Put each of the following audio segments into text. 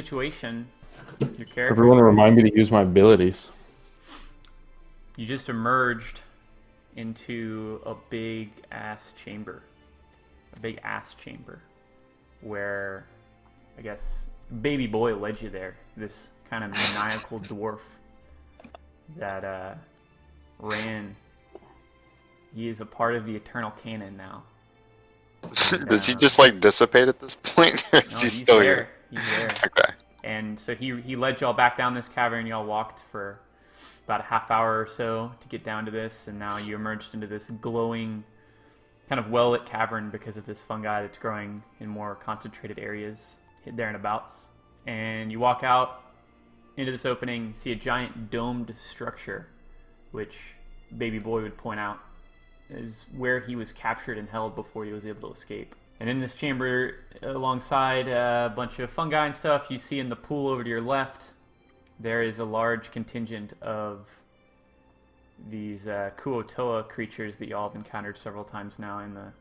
situation, your character, Everyone remind me to use my abilities. you just emerged into a big ass chamber. Where I guess baby boy led you there. This kind of maniacal dwarf that ran. He is a part of the Eternal Canon now. Does he just like dissipate at this point, or is No, he he's still there. here? He's there. Okay. And so he led y'all back down this cavern. Y'all walked for about a half hour or so to get down to this, and now you emerged into this glowing, kind of well-lit cavern because of this fungi that's growing in more concentrated areas there and abouts. And you walk out into this opening, see a giant domed structure, which Baby Boy would point out is where he was captured and held before he was able to escape. And in this chamber, alongside a bunch of fungi and stuff, you see in the pool over to your left, there is a large contingent of these Kuotoa creatures that y'all have encountered several times now in the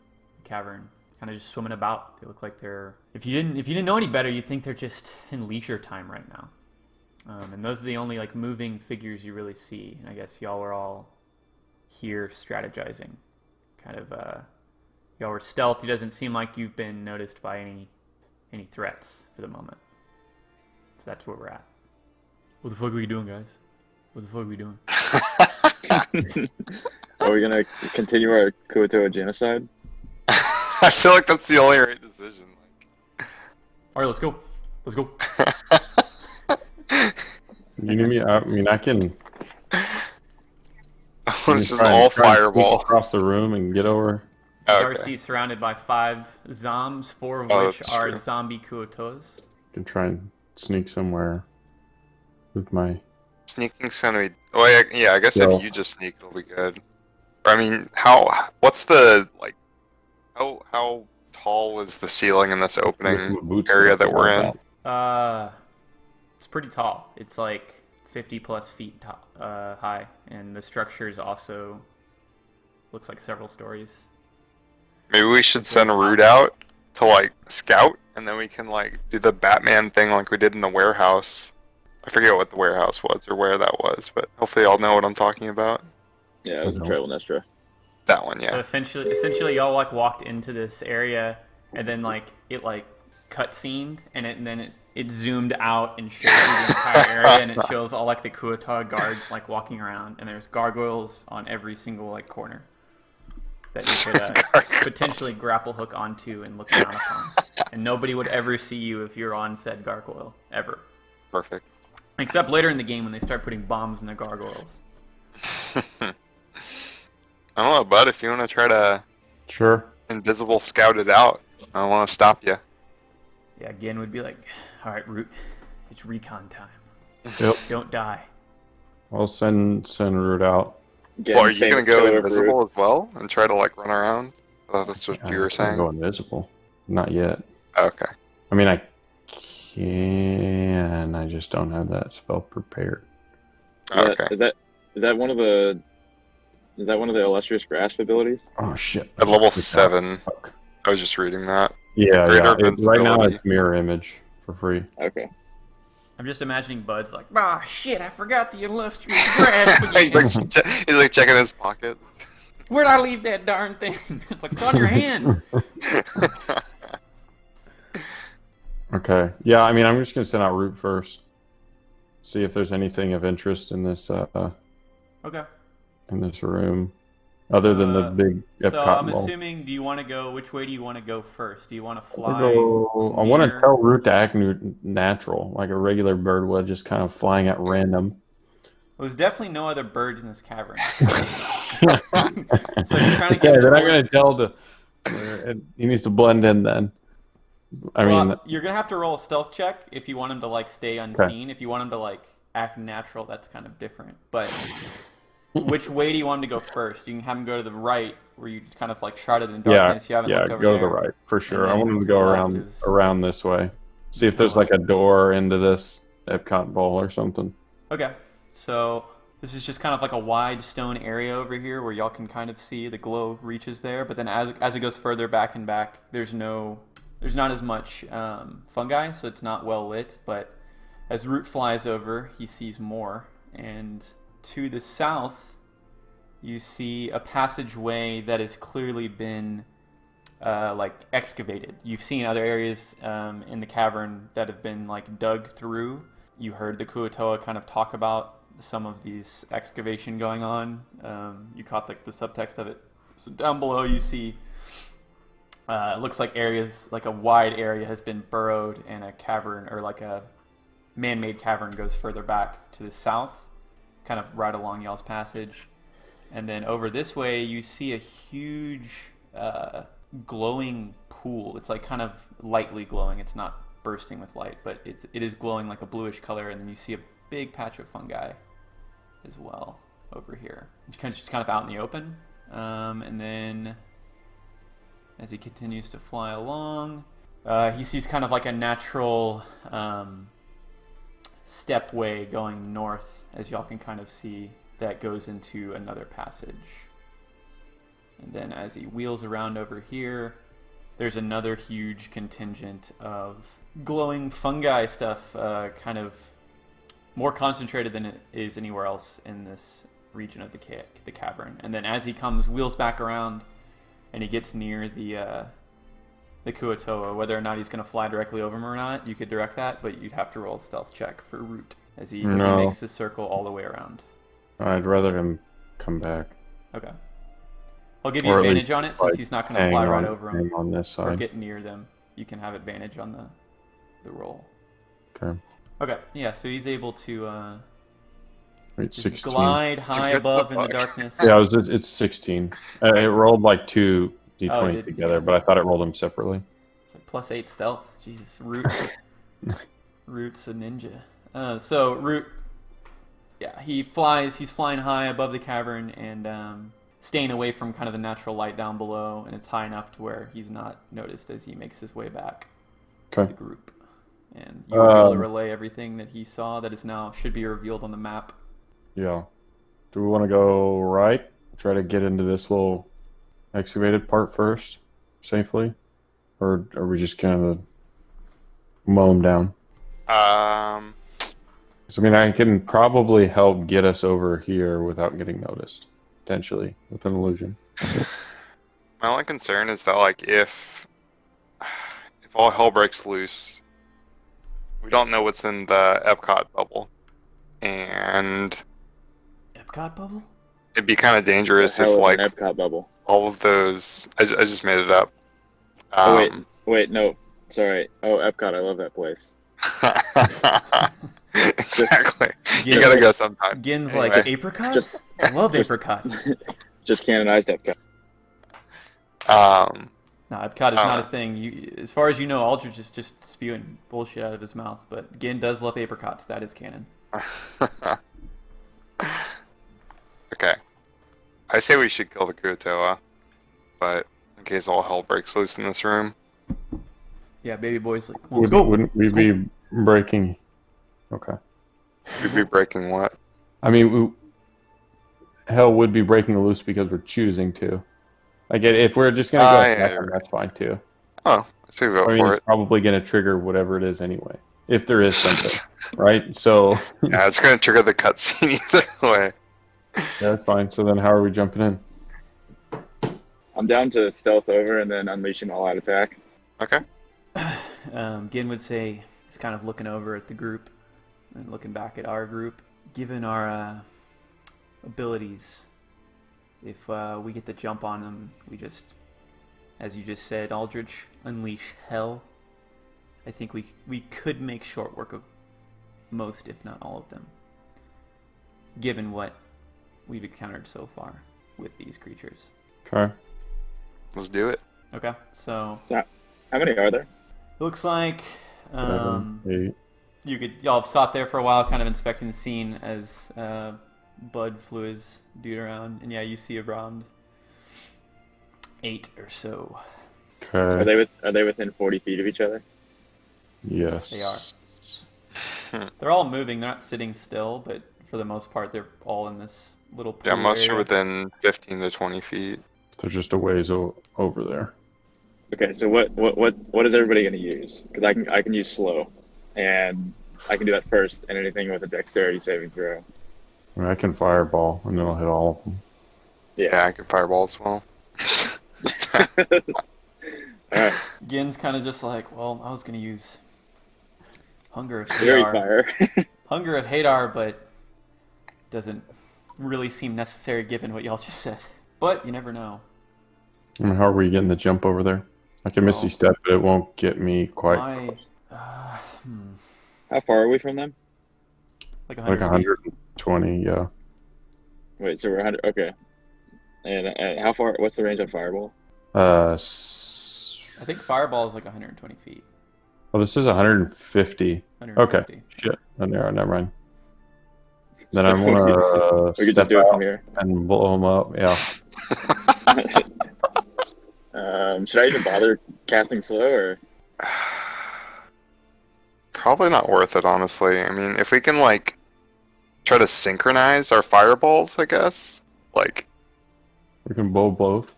cavern, kind of just swimming about. They look like they're, if you didn't know any better, you'd think they're just in leisure time right now. And those are the only like moving figures you really see. And I guess y'all were all here strategizing, kind of. Y'all were stealth. It doesn't seem like you've been noticed by any threats for the moment. So that's where we're at. What the fuck are we doing, guys? What the fuck are we doing? Are we gonna continue our Kuotoa genocide? I feel like that's the only right decision. All right, let's go. Let's go. You need me? I mean, I can. This is all try and sneak fireball. across the room and get over. Okay. Darcy is surrounded by 5 zombs, 4 of Oh, which that's are true. zombie Kuotoas. Can try and sneak somewhere with my. Sneaking sound. Well, yeah, I guess Yeah. if you just sneak, it'll be good. Or, I mean, what's the like? How tall is the ceiling in this with opening my boots area up that we're in? It's pretty tall. It's like 50 plus feet high, and the structure is also looks like several stories. Maybe we should send Root out to like scout, and then we can like do the Batman thing like we did in the warehouse. I forget what the warehouse was or where that was, but hopefully y'all know what I'm talking about. Yeah, it was in Okay. Travel Nestra. That one, So yeah. essentially, y'all like walked into this area, and then like it like cutscened, and then it zoomed out and showed you the entire area, and it shows all like the Kuotoa guards like walking around, and there's gargoyles on every single like corner that you could potentially grapple hook onto and look down upon, and nobody would ever see you if you're on said gargoyle ever, Perfect. except later in the game when they start putting bombs in the gargoyles. I don't know, bud. If you want to try to Sure. invisible scout it out, I don't want to stop you. Yeah, Gin would be like, "All right, Root, it's recon time. Yep. Don't die." I'll send Root out. Well, are you gonna famous go killer fruit. invisible as well and try to like run around? I thought that's what you were I can go saying. invisible. Not yet. Okay. I mean, I can. I just don't have that spell prepared. Okay. Is that one of the illustrious grasp abilities? Oh shit! At level Okay. 7, Fuck. I was just reading that. Yeah, Greater yeah. Right now invincibility. it's mirror image for free. Okay. I'm just imagining Bud's like, "Ah, shit, I forgot the illustrious grasp he's, again. he's like checking his pocket. Where'd I leave that darn thing?" It's like, "It's on your hand." Okay. Yeah, I mean, I'm just gonna send out Root first. See if there's anything of interest in this Okay. room, other than the big Epcot So I'm ball. assuming, do you want to go? Which way do you want to go first? Do you want to I fly? want to near- tell Root to act natural, like a regular bird would, just kind of flying at random. There's definitely no other birds in this cavern. So you're trying to Okay, get then I'm more- gonna tell to. He needs to blend in then. I mean, you're gonna have to roll a stealth check if you want him to like stay unseen. If you want him to like act natural, that's kind of different. But which way do you want him to go first? You can have him go to the right, where you just kind of like shrouded in darkness. You haven't yeah, looked over go to there. the right for sure. And I want then him to go left is- around this way. See if there's like a door into this Epcot ball or something. Okay, so this is just kind of like a wide stone area over here where y'all can kind of see the glow reaches there. But then as it goes further back and back, there's no there's not as much fungi, so it's not well lit. But as Root flies over, he sees more, and to the south, you see a passageway that has clearly been like excavated. You've seen other areas in the cavern that have been like dug through. You heard the Kuatoa kind of talk about some of these excavation going on. You caught like the subtext of it. So down below you see it looks like areas, like a wide area has been burrowed, and a cavern, or like a man-made cavern, goes further back to the south, kind of right along y'all's passage. And then over this way you see a huge glowing pool. It's like kind of lightly glowing. It's not bursting with light, but it is glowing like a bluish color. And then you see a big patch of fungi as well over here. It's just kind of out in the open. And then as he continues to fly along, he sees kind of like a natural stepway going north, as y'all can kind of see, that goes into another passage. And then as he wheels around over here, there's another huge contingent of glowing fungi stuff, kind of more concentrated than it is anywhere else in this region of the cavern. And then as he wheels back around, and he gets near the Kuatoa, whether or not he's going to fly directly over him or not, you could direct that, but you'd have to roll a stealth check for Root as he makes the circle all the way around. I'd rather him come back. Okay. I'll give you advantage on it, since he's not going to fly right over him on this side. or get near them. You can have advantage on the roll. Okay. Okay, yeah, so he's able to Wait, just 16. glide high above in the darkness. Yeah, it's 16. It rolled like 2 d20 together, yeah. but I thought it rolled them separately. It's like +8 stealth. Jesus, Root's a ninja. So Root, yeah, he's flying high above the cavern and staying away from kind of the natural light down below, and it's high enough to where he's not noticed as he makes his way back to the group. And you were able to relay everything that he saw that is now should be revealed on the map. Yeah. Do we want to go right? Try to get into this little excavated part first, safely? Or are we just going to mow them down? So, I mean, I can probably help get us over here without getting noticed, potentially, with an illusion. My only concern is that, like, if all hell breaks loose, we don't know what's in the Epcot bubble, and Epcot bubble? it'd be kind of dangerous if, like, an Epcot bubble. all of those. I just made it up. Wait, no, sorry. Oh, Epcot, I love that place. Exactly. You gotta go sometime. Gin's Anyway. like, apricots? I love apricots. Just canonized Epcot. No, Epcot is not a thing. As far as you know, Aldrich is just spewing bullshit out of his mouth, but Gin does love apricots. That is canon. Okay. I say we should kill the Kuatoa, but in case all hell breaks loose in this room. Yeah, baby boy's like, let's go. Wouldn't we be breaking... Okay. We'd be breaking what? I mean, hell would be breaking loose because we're choosing to. Like, if we're just going to go second, that's fine, too. Oh, let's go I mean, for it's it. probably going to trigger whatever it is anyway. If there is something, right? So... Yeah, it's going to trigger the cutscene either way. Yeah, that's fine. So then how are we jumping in? I'm down to stealth over and then unleashing all out attack. Okay. Gin would say he's kind of looking over at the group and looking back at our group. Given our abilities, if we get the jump on them, we just, as you just said, Aldrich, unleash hell. I think we could make short work of most, if not all of them, given what we've encountered so far with these creatures. Okay. Let's do it. Okay, so How many are there? looks like 7, 8. y'all have sat there for a while, kind of inspecting the scene as Bud flew his dude around, and yeah, you see around 8 or so. Okay. Are they within 40 feet of each other? Yes. They are. They're all moving. They're not sitting still, but for the most part, they're all in this little pool Yeah, most area. are within 15 to 20 feet. They're just a ways over there. Okay, so what is everybody gonna use? Because I can use slow, and I can do that first, and anything with a dexterity saving throw. I mean, I can fireball, and then I'll hit all of them. Yeah, I can fireball as well. All right, Gin's kind of just like, well, I was gonna use Hunger of Fairy Hadar. fire. Hunger of Hadar, but doesn't really seem necessary given what y'all just said. But you never know. I mean, how are we getting the jump over there? I can Misty Well, Step, but it won't get me quite My, How far are we from them? like like 100 feet. 120. Yeah, Wait, so we're 100. Okay, and how far? What's the range on fireball? I think Fireball is like 120 feet. Oh, this is 150. 150. Okay, shit. Oh, never mind. Then So I want we to could just step do it from out here. and blow them up. Yeah. Should I even bother casting slow or? Probably not worth it, honestly. I mean, if we can like try to synchronize our fireballs, I guess. Like, We can blow both.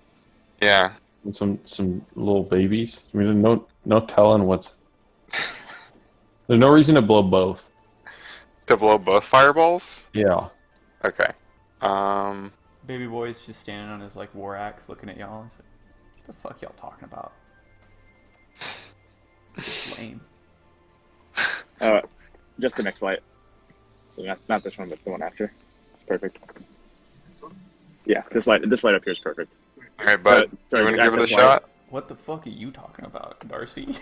yeah. And some little babies. I mean, no telling what's. There's no reason to blow both. To blow both fireballs? Yeah. Okay. Baby boy's just standing on his like war axe looking at y'all. He's like, what the fuck y'all talking about? It's lame. Just the next light. So not this one, but the one after. It's perfect. Yeah, this light up here is perfect. Alright, bud. Sorry, You want to give it a this light. shot? What the fuck are you talking about, Darcy?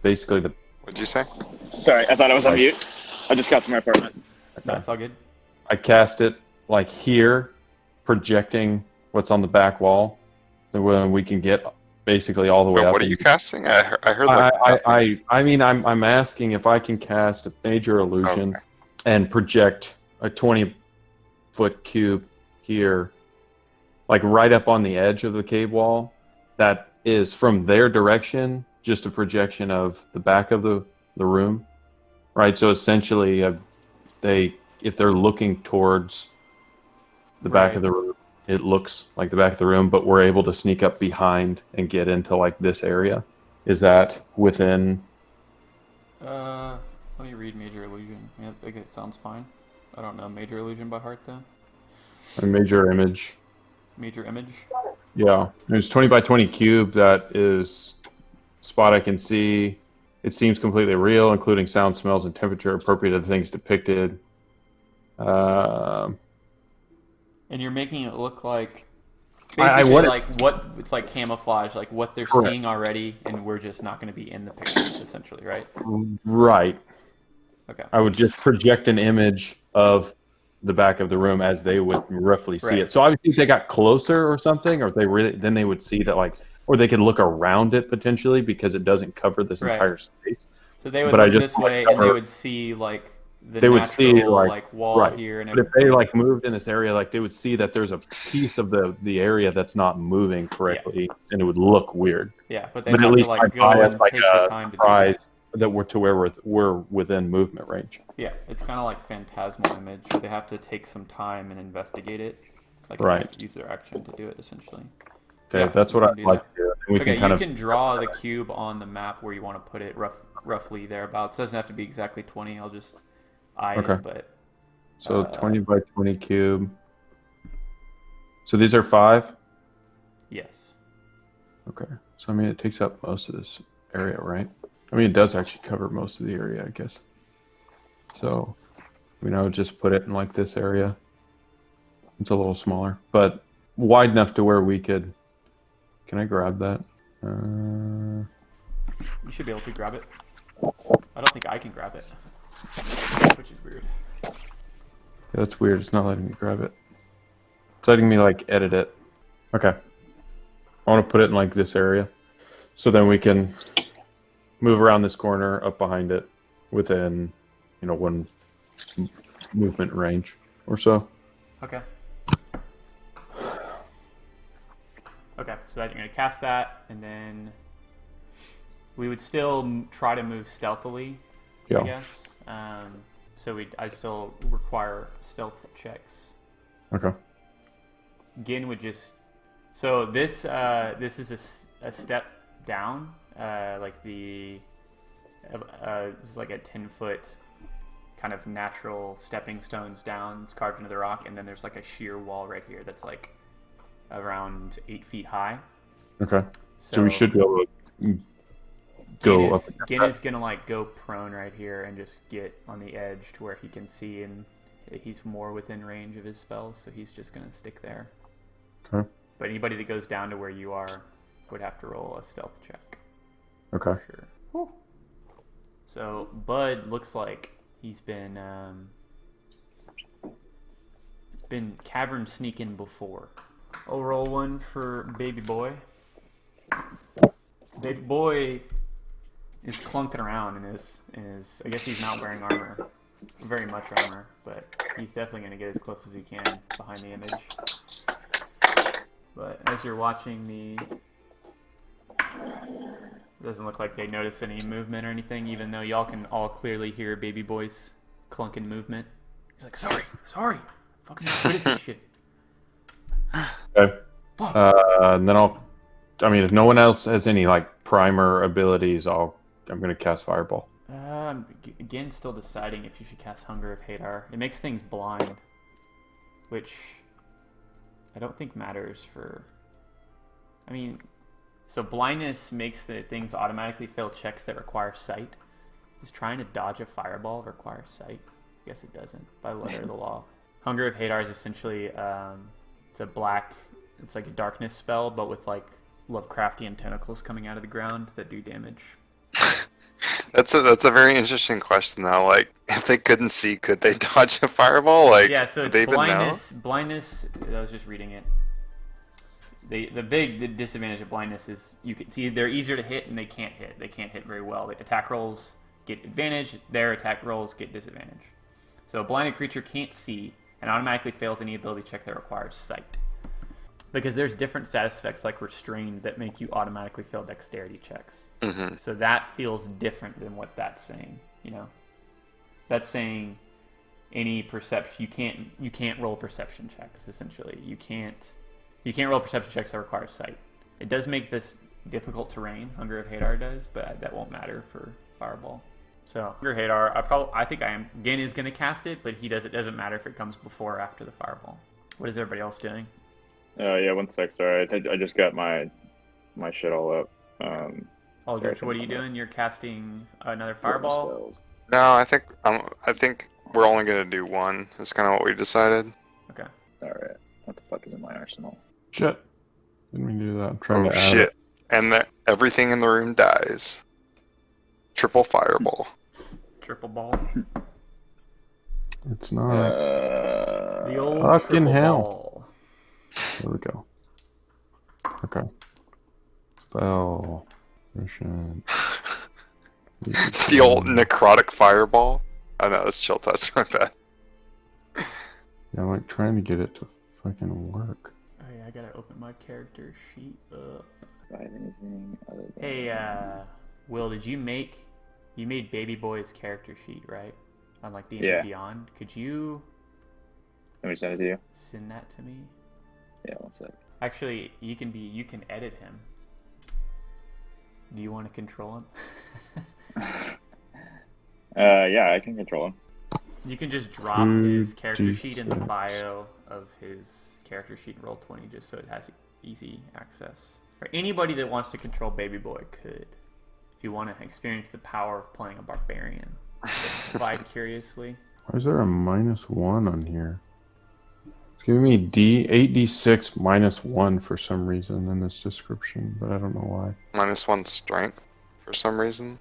Basically, the What'd you say? Sorry, I thought I was on mute. I just got to my apartment. That's all good. I cast it like here, projecting what's on the back wall, so when we can get basically all the way Wait, up. what are you casting? I heard like nothing. I mean, I'm asking if I can cast a major illusion Okay. and project a 20-foot cube here, like right up on the edge of the cave wall. That is from their direction, just a projection of the back of the room, right? So essentially, if they're looking towards the back of the room, it looks like the back of the room, but we're able to sneak up behind and get into like this area. Is that within? Let me read Major Illusion. Yeah, I guess it sounds fine. I don't know Major Illusion by heart though. A major image? Major Image. Yeah, there's 20 by 20 cube that is spot I can see. It seems completely real, including sound, smells, and temperature appropriate to the things depicted. And you're making it look like I basically want it- like what it's like camouflage, like what they're Correct. seeing already, and we're just not going to be in the picture, essentially, right? Right. Okay. I would just project an image of the back of the room as they would roughly see Right. it. So obviously, if they got closer or something, or if they really, then they would see that like, or they could look around it potentially because it doesn't cover this Right. entire space. So they would But I look just this wanna way, and they cover- would see like the They would natural see, like, wall right. here and But if everything. they like moved in this area, like they would see that there's a piece of the area that's not moving correctly, and it would look weird. Yeah, but they But at have to least like my go bias, and like take the a time to do surprise that we're to where we're within movement range. that. Yeah, it's kind of like phantasmal image, where they have to take some time and investigate it, like Right. use their action to do it, essentially. Okay, Yeah, that's we what can I'd do like that. to do. And we Okay, can kind you of can draw the cube on the map where you want to put it, roughly thereabouts. It doesn't have to be exactly 20. I'll just eye Okay. it, but so 20 by 20 cube. So these are 5. yes. Okay. So I mean, it takes up most of this area, right? I mean, it does actually cover most of the area, I guess. So, I would just put it in like this area. It's a little smaller, but wide enough to where we could. Can I grab that? You should be able to grab it. I don't think I can grab it, which is weird. That's weird. It's not letting me grab it. It's letting me like edit it. Okay. I want to put it in like this area, so then we can move around this corner up behind it within, one movement range or so. Okay. Okay, so that you're gonna cast that, and then we would still try to move stealthily, Yeah. I guess. So I still require stealth checks. Okay. Gin would just. So this is a step down, like the. This is like a 10-foot kind of natural stepping stones down. It's carved into the rock, and then there's like a sheer wall right here that's like around 8 feet high. Okay. So we should be able to go up. Gin is gonna like go prone right here and just get on the edge to where he can see, and he's more within range of his spells, so he's just gonna stick there. Okay. But anybody that goes down to where you are would have to roll a stealth check. Okay. Sure. Whew. So Bud looks like he's been cavern sneaking before. I'll roll one for Baby Boy. Baby Boy is clunking around in his I guess he's not wearing armor, very much armor, but he's definitely going to get as close as he can behind the image. But as you're watching it doesn't look like they notice any movement or anything, even though y'all can all clearly hear Baby Boy's clunking movement. He's like, sorry, fucking good at this shit. Okay. And then if no one else has any like primer abilities, I'm gonna cast Fireball. Again, still deciding if you should cast Hunger of Hadar. It makes things blind, which I don't think matters for. I mean, so blindness makes the things automatically fail checks that require sight. Is trying to dodge a fireball require sight? I guess it doesn't by the letter of the law. Hunger of Hadar is essentially it's like a darkness spell, but with like Lovecraftian tentacles coming out of the ground that do damage. That's a very interesting question though. Like, if they couldn't see, could they dodge a fireball? Like, yeah, so they it's blindness. I was just reading it. The big disadvantage of blindness is you can see they're easier to hit and they can't hit. They can't hit very well. The attack rolls get advantage. Their attack rolls get disadvantage. So a blinded creature can't see and automatically fails any ability check that requires sight. Because there's different status effects like restrained that make you automatically fail dexterity checks. Mm-hmm. So that feels different than what that's saying. You know, that's saying any perception you can't roll perception checks. Essentially, you can't roll perception checks that require sight. It does make this difficult terrain. Hunger of Hadar does, but that won't matter for Fireball. So Hunger of Hadar, I think Gin is going to cast it, but it doesn't matter if it comes before or after the Fireball. What is everybody else doing? Yeah, 1 sec. Sorry, I just got my shit all up. Aldrich, what are you doing? You're casting another Fireball? No, I think we're only gonna do one. That's kind of what we decided. Okay. All right. What the fuck is in my arsenal? Shit. Didn't mean to do that. I'm trying to add shit! it. And everything in the room dies. Triple Fireball. Triple ball. It's not. The old fucking triple hell. ball. There we go. Okay. Spell. Mission. The old necrotic Fireball. Oh no, that's Chill Touch. My bad. Yeah, I'm like trying to get it to fucking work. Oh yeah, I gotta open my character sheet up. Anything other than... Hey, Will, you made Baby Boy's character sheet, right? On like D&D Yeah. Beyond. Could you Let me send it to you. send that to me? Yeah, 1 sec. Actually, you can edit him. Do you want to control him? Yeah, I can control him. You can just drop his character sheet in the bio of his character sheet in Roll20 just so it has easy access. Or anybody that wants to control Baby Boy could. If you want to experience the power of playing a barbarian vicariously. Why is there a -1 on here? It's giving me 8d6 -1 for some reason in this description, but I don't know why. -1 strength for some reason.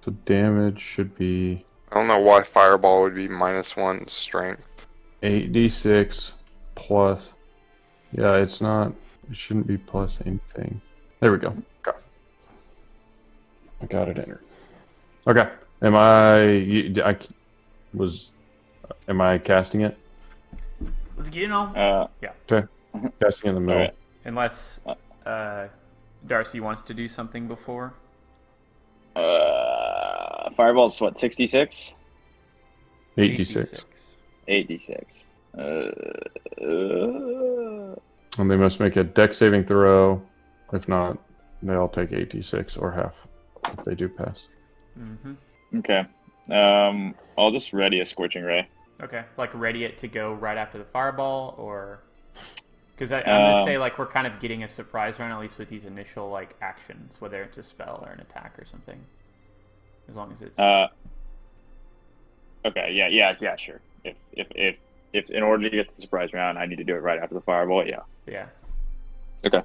So damage should be I don't know why Fireball would be -1 strength. 8d6 plus. Yeah, it's not. It shouldn't be plus anything. There we go. Okay. I got it entered. Okay. Am I casting it? Let's get it on. Okay. Casting in the middle. Alright. Unless Darcy wants to do something before. Fireball's what, 66? 8d6. 8d6. And they must make a dex saving throw. If not, they all take 86 or half if they do pass. Okay. I'll just ready a scorching ray. Okay, like ready it to go right after the fireball, or because I'm gonna say like we're kind of getting a surprise round at least with these initial like actions, whether it's a spell or an attack or something. As long as it's Okay. Yeah. Sure. If in order to get the surprise round, I need to do it right after the fireball. Yeah. yeah. Okay.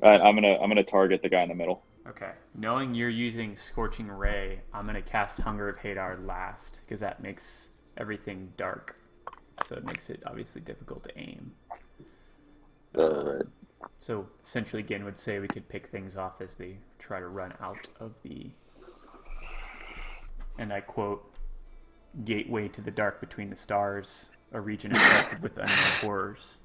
All right. I'm gonna target the guy in the middle. Okay, knowing you're using Scorching Ray, I'm gonna cast Hunger of Hadar last because that makes everything dark, so it makes it obviously difficult to aim. So essentially, Gin would say we could pick things off as they try to run out of the, and I quote, "gateway to the dark between the stars, a region infested with unknown horrors."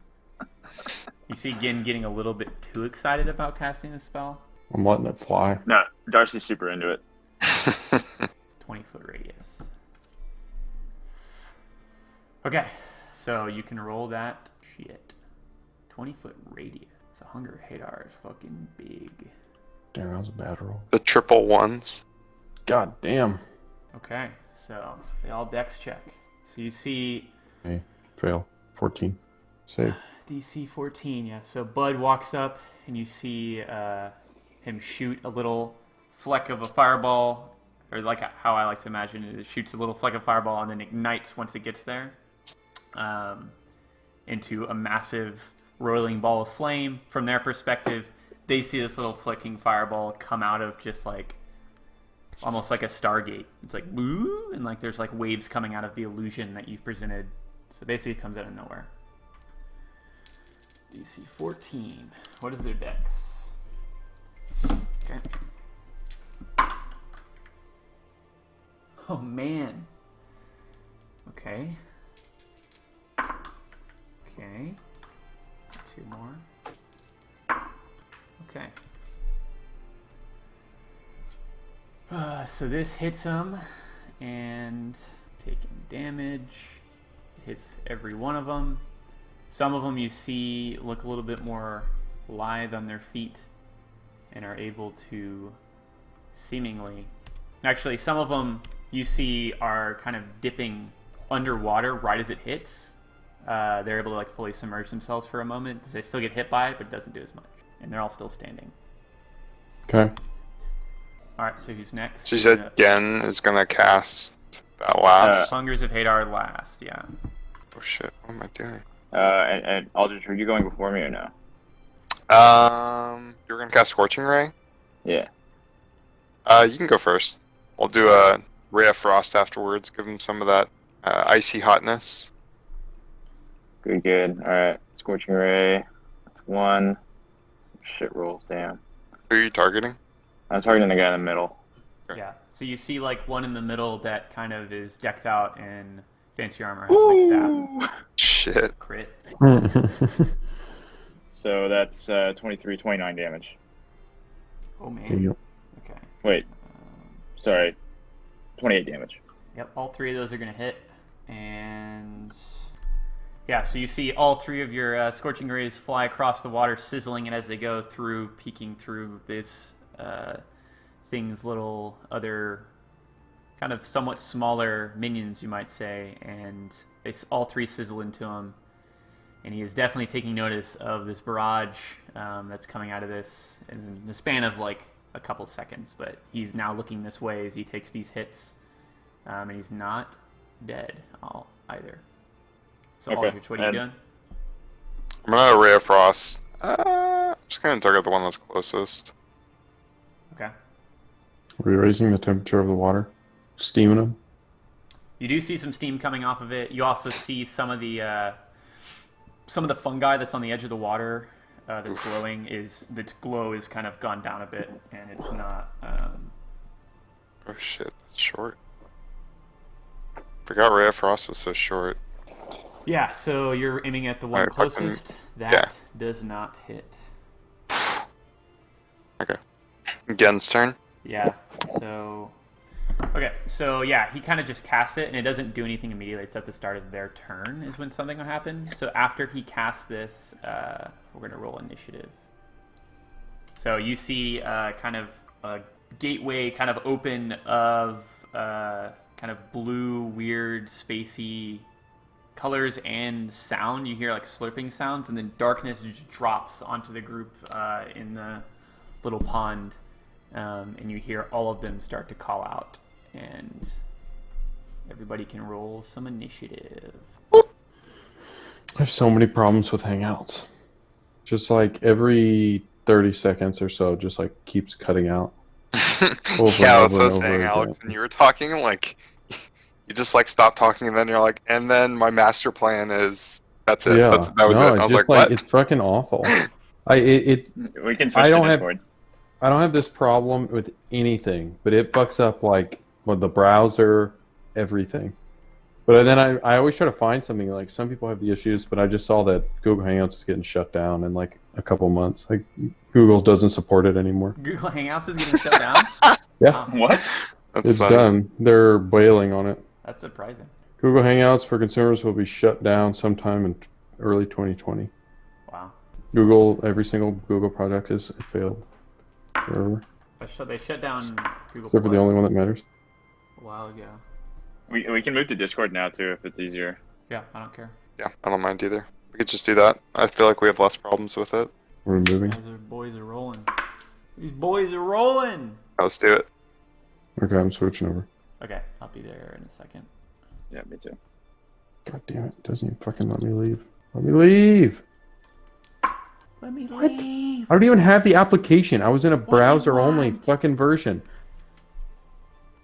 You see Gin getting a little bit too excited about casting the spell. I'm letting it fly. No, Darcy's super into it. 20-foot radius. Okay, so you can roll that shit. 20-foot radius. So Hunger of Hadar is fucking big. Damn, that was a bad roll. The triple ones. God damn. Okay, so they all dex check. So you see Okay, fail. 14. Save. DC 14, yeah. So Bud walks up and you see him shoot a little fleck of a fireball, or like how I like to imagine it, it shoots a little fleck of fireball and then ignites once it gets there into a massive roiling ball of flame. From their perspective, they see this little flicking fireball come out of just like almost like a Stargate. It's like woo, and like there's like waves coming out of the illusion that you've presented. So basically it comes out of nowhere. DC 14. What is their dex? Okay. Oh man. Okay. Okay. 2 more. Okay. So this hits him, and taking damage. Hits every one of them. Some of them you see look a little bit more lithe on their feet and are able to seemingly... Actually, some of them you see are kind of dipping underwater right as it hits. They're able to like fully submerge themselves for a moment. They still get hit by it, but it doesn't do as much. And they're all still standing. Okay. Alright, so who's next? So you said Gen is gonna cast that last. Hungers of Hadar last, yeah. Oh shit! What am I doing? And Aldrich, are you going before me or no? You're gonna cast Scorching Ray. Yeah. You can go first. I'll do a Ray of Frost afterwards. Give him some of that icy hotness. Good. All right. Scorching Ray. That's 1. Shit rolls. Damn. Who are you targeting? I'm targeting the guy in the middle. Okay. Yeah, so you see like one in the middle that kind of is decked out in fancy armor, has a big staff. Shit. Crit. So that's 23, 29 damage. Oh man. Yep. Okay. Wait. Sorry. 28 damage. Yep, all 3 of those are going to hit. And yeah, so you see all 3 of your Scorching Rays fly across the water, sizzling it as they go through, peeking through this thing's little other kind of somewhat smaller minions, you might say. And they all 3 sizzle into him. And he is definitely taking notice of this barrage that's coming out of this in the span of like a couple seconds. But he's now looking this way as he takes these hits. And he's not dead either. So Okay. Aldrich, what are you doing? I'm gonna Ray of Frost. I'm just gonna target the one that's closest. Okay. Are we raising the temperature of the water? Steaming them? You do see some steam coming off of it. You also see some of the fungi that's on the edge of the water that's glowing. Its glow is kind of gone down a bit, and it's not. Oh shit, that's short. Forgot Ray of Frost was so short. Yeah, so you're aiming at the one Alright, fucking- closest. That yeah. does not hit. Okay. Gen's turn. Yeah. So Okay, so yeah, he kind of just casts it, and it doesn't do anything immediately. It's at the start of their turn is when something will happen. So after he casts this, we're going to roll initiative. So you see kind of a gateway kind of open of kind of blue, weird, spacey colors and sound. You hear like slurping sounds, and then darkness just drops onto the group in the little pond, and you hear all of them start to call out, and everybody can roll some initiative. I have so many problems with Hangouts. Just like every 30 seconds or so, just like keeps cutting out. Over Yeah, and that's what I over was and saying, over Alex. again. When you were talking, like, you just like stop talking, and then you're like, and then my master plan is that's it. Yeah, That was no, it. I was just like, what? it's fucking awful. We can switch to don't have- Discord. I don't have this problem with anything, but it fucks up like with the browser, everything. But then I always try to find something. Like some people have the issues, but I just saw that Google Hangouts is getting shut down in like a couple months. Like Google doesn't support it anymore. Google Hangouts is getting shut down? Yeah, Wow, What? That's it's funny. done. They're bailing on it. that's surprising. Google Hangouts for consumers will be shut down sometime in early 2020. Wow. Every single Google product is failed forever. They shut down Google Except for the Plus only one that matters. a while ago. We can move to Discord now too if it's easier. Yeah, I don't care. Yeah, I don't mind either. We could just do that. I feel like we have less problems with it. We're moving. Guys, our boys are rolling. These boys are rolling! Let's do it. Okay, I'm switching over. Okay, I'll be there in a second. Yeah, me too. God damn it. Doesn't even fucking let me leave. Let me leave! Let me leave! I don't even have the application. I was in a do you browser-only want? fucking version.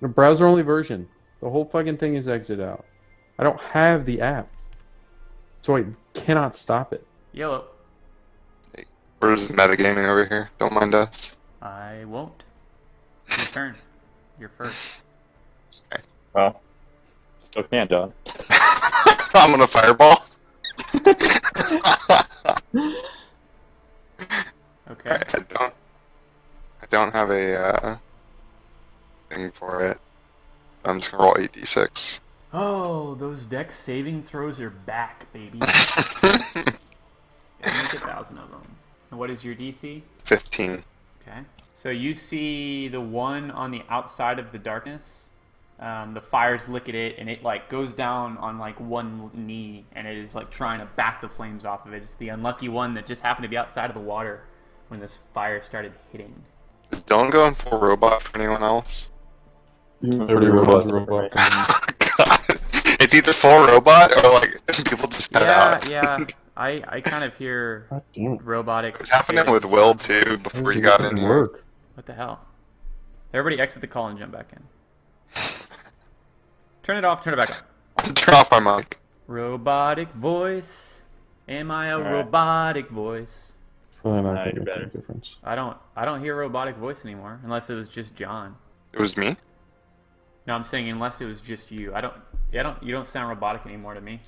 A browser-only version. The whole fucking thing is exit out. I don't have the app. So I cannot stop it. Yellow. We're just metagaming over here. Don't mind us. I won't. Your turn. You're first. Well, still can, John. I'm gonna fireball. Okay. I don't have a thing for it. I'm just gonna roll 8d6. Oh, those dex saving throws are back, baby. Gotta make 1,000 of them. And what is your DC? 15. Okay. So you see the one on the outside of the darkness. The fires lick at it, and it like goes down on like one knee, and it is like trying to back the flames off of it. It's the unlucky one that just happened to be outside of the water when this fire started hitting. Is Dylan going full robot for anyone else? Every robot's a robot. God. It's either full robot or like people just cut out. Yeah. I kind of hear God damn it. robotic. It's happening shit. with Will too before you got in here. work. What the hell? Everybody exit the call and jump back in. Turn it off, turn it back on. Turn off my mic. Robotic voice. Am I a Alright. robotic voice? Probably not Nah, gonna you're make a better. difference. I don't hear robotic voice anymore, unless it was just John. It was me? No, I'm saying unless it was just you. You don't sound robotic anymore to me.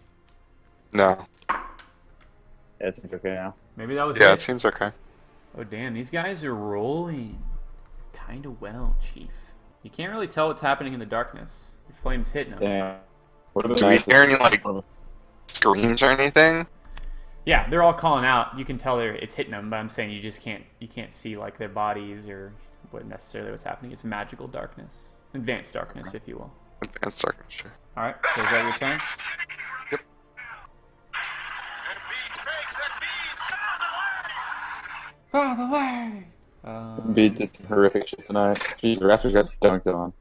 No. Yeah, it seems okay now. Maybe that was Yeah, it. it seems okay. Oh damn, these guys are rolling kinda well, Chief. You can't really tell what's happening in the darkness. The flames hitting them. Damn. What are the Do we nice- hear any like screams or anything? Yeah, they're all calling out. You can tell it's hitting them, but I'm saying you can't see like their bodies or what necessarily what's happening. It's magical darkness, advanced darkness, if you will. Advanced darkness, sure. All right, so is that your turn? Yep. Father way. Beat did some horrific shit tonight. Jeez, the Raptors got dunked on.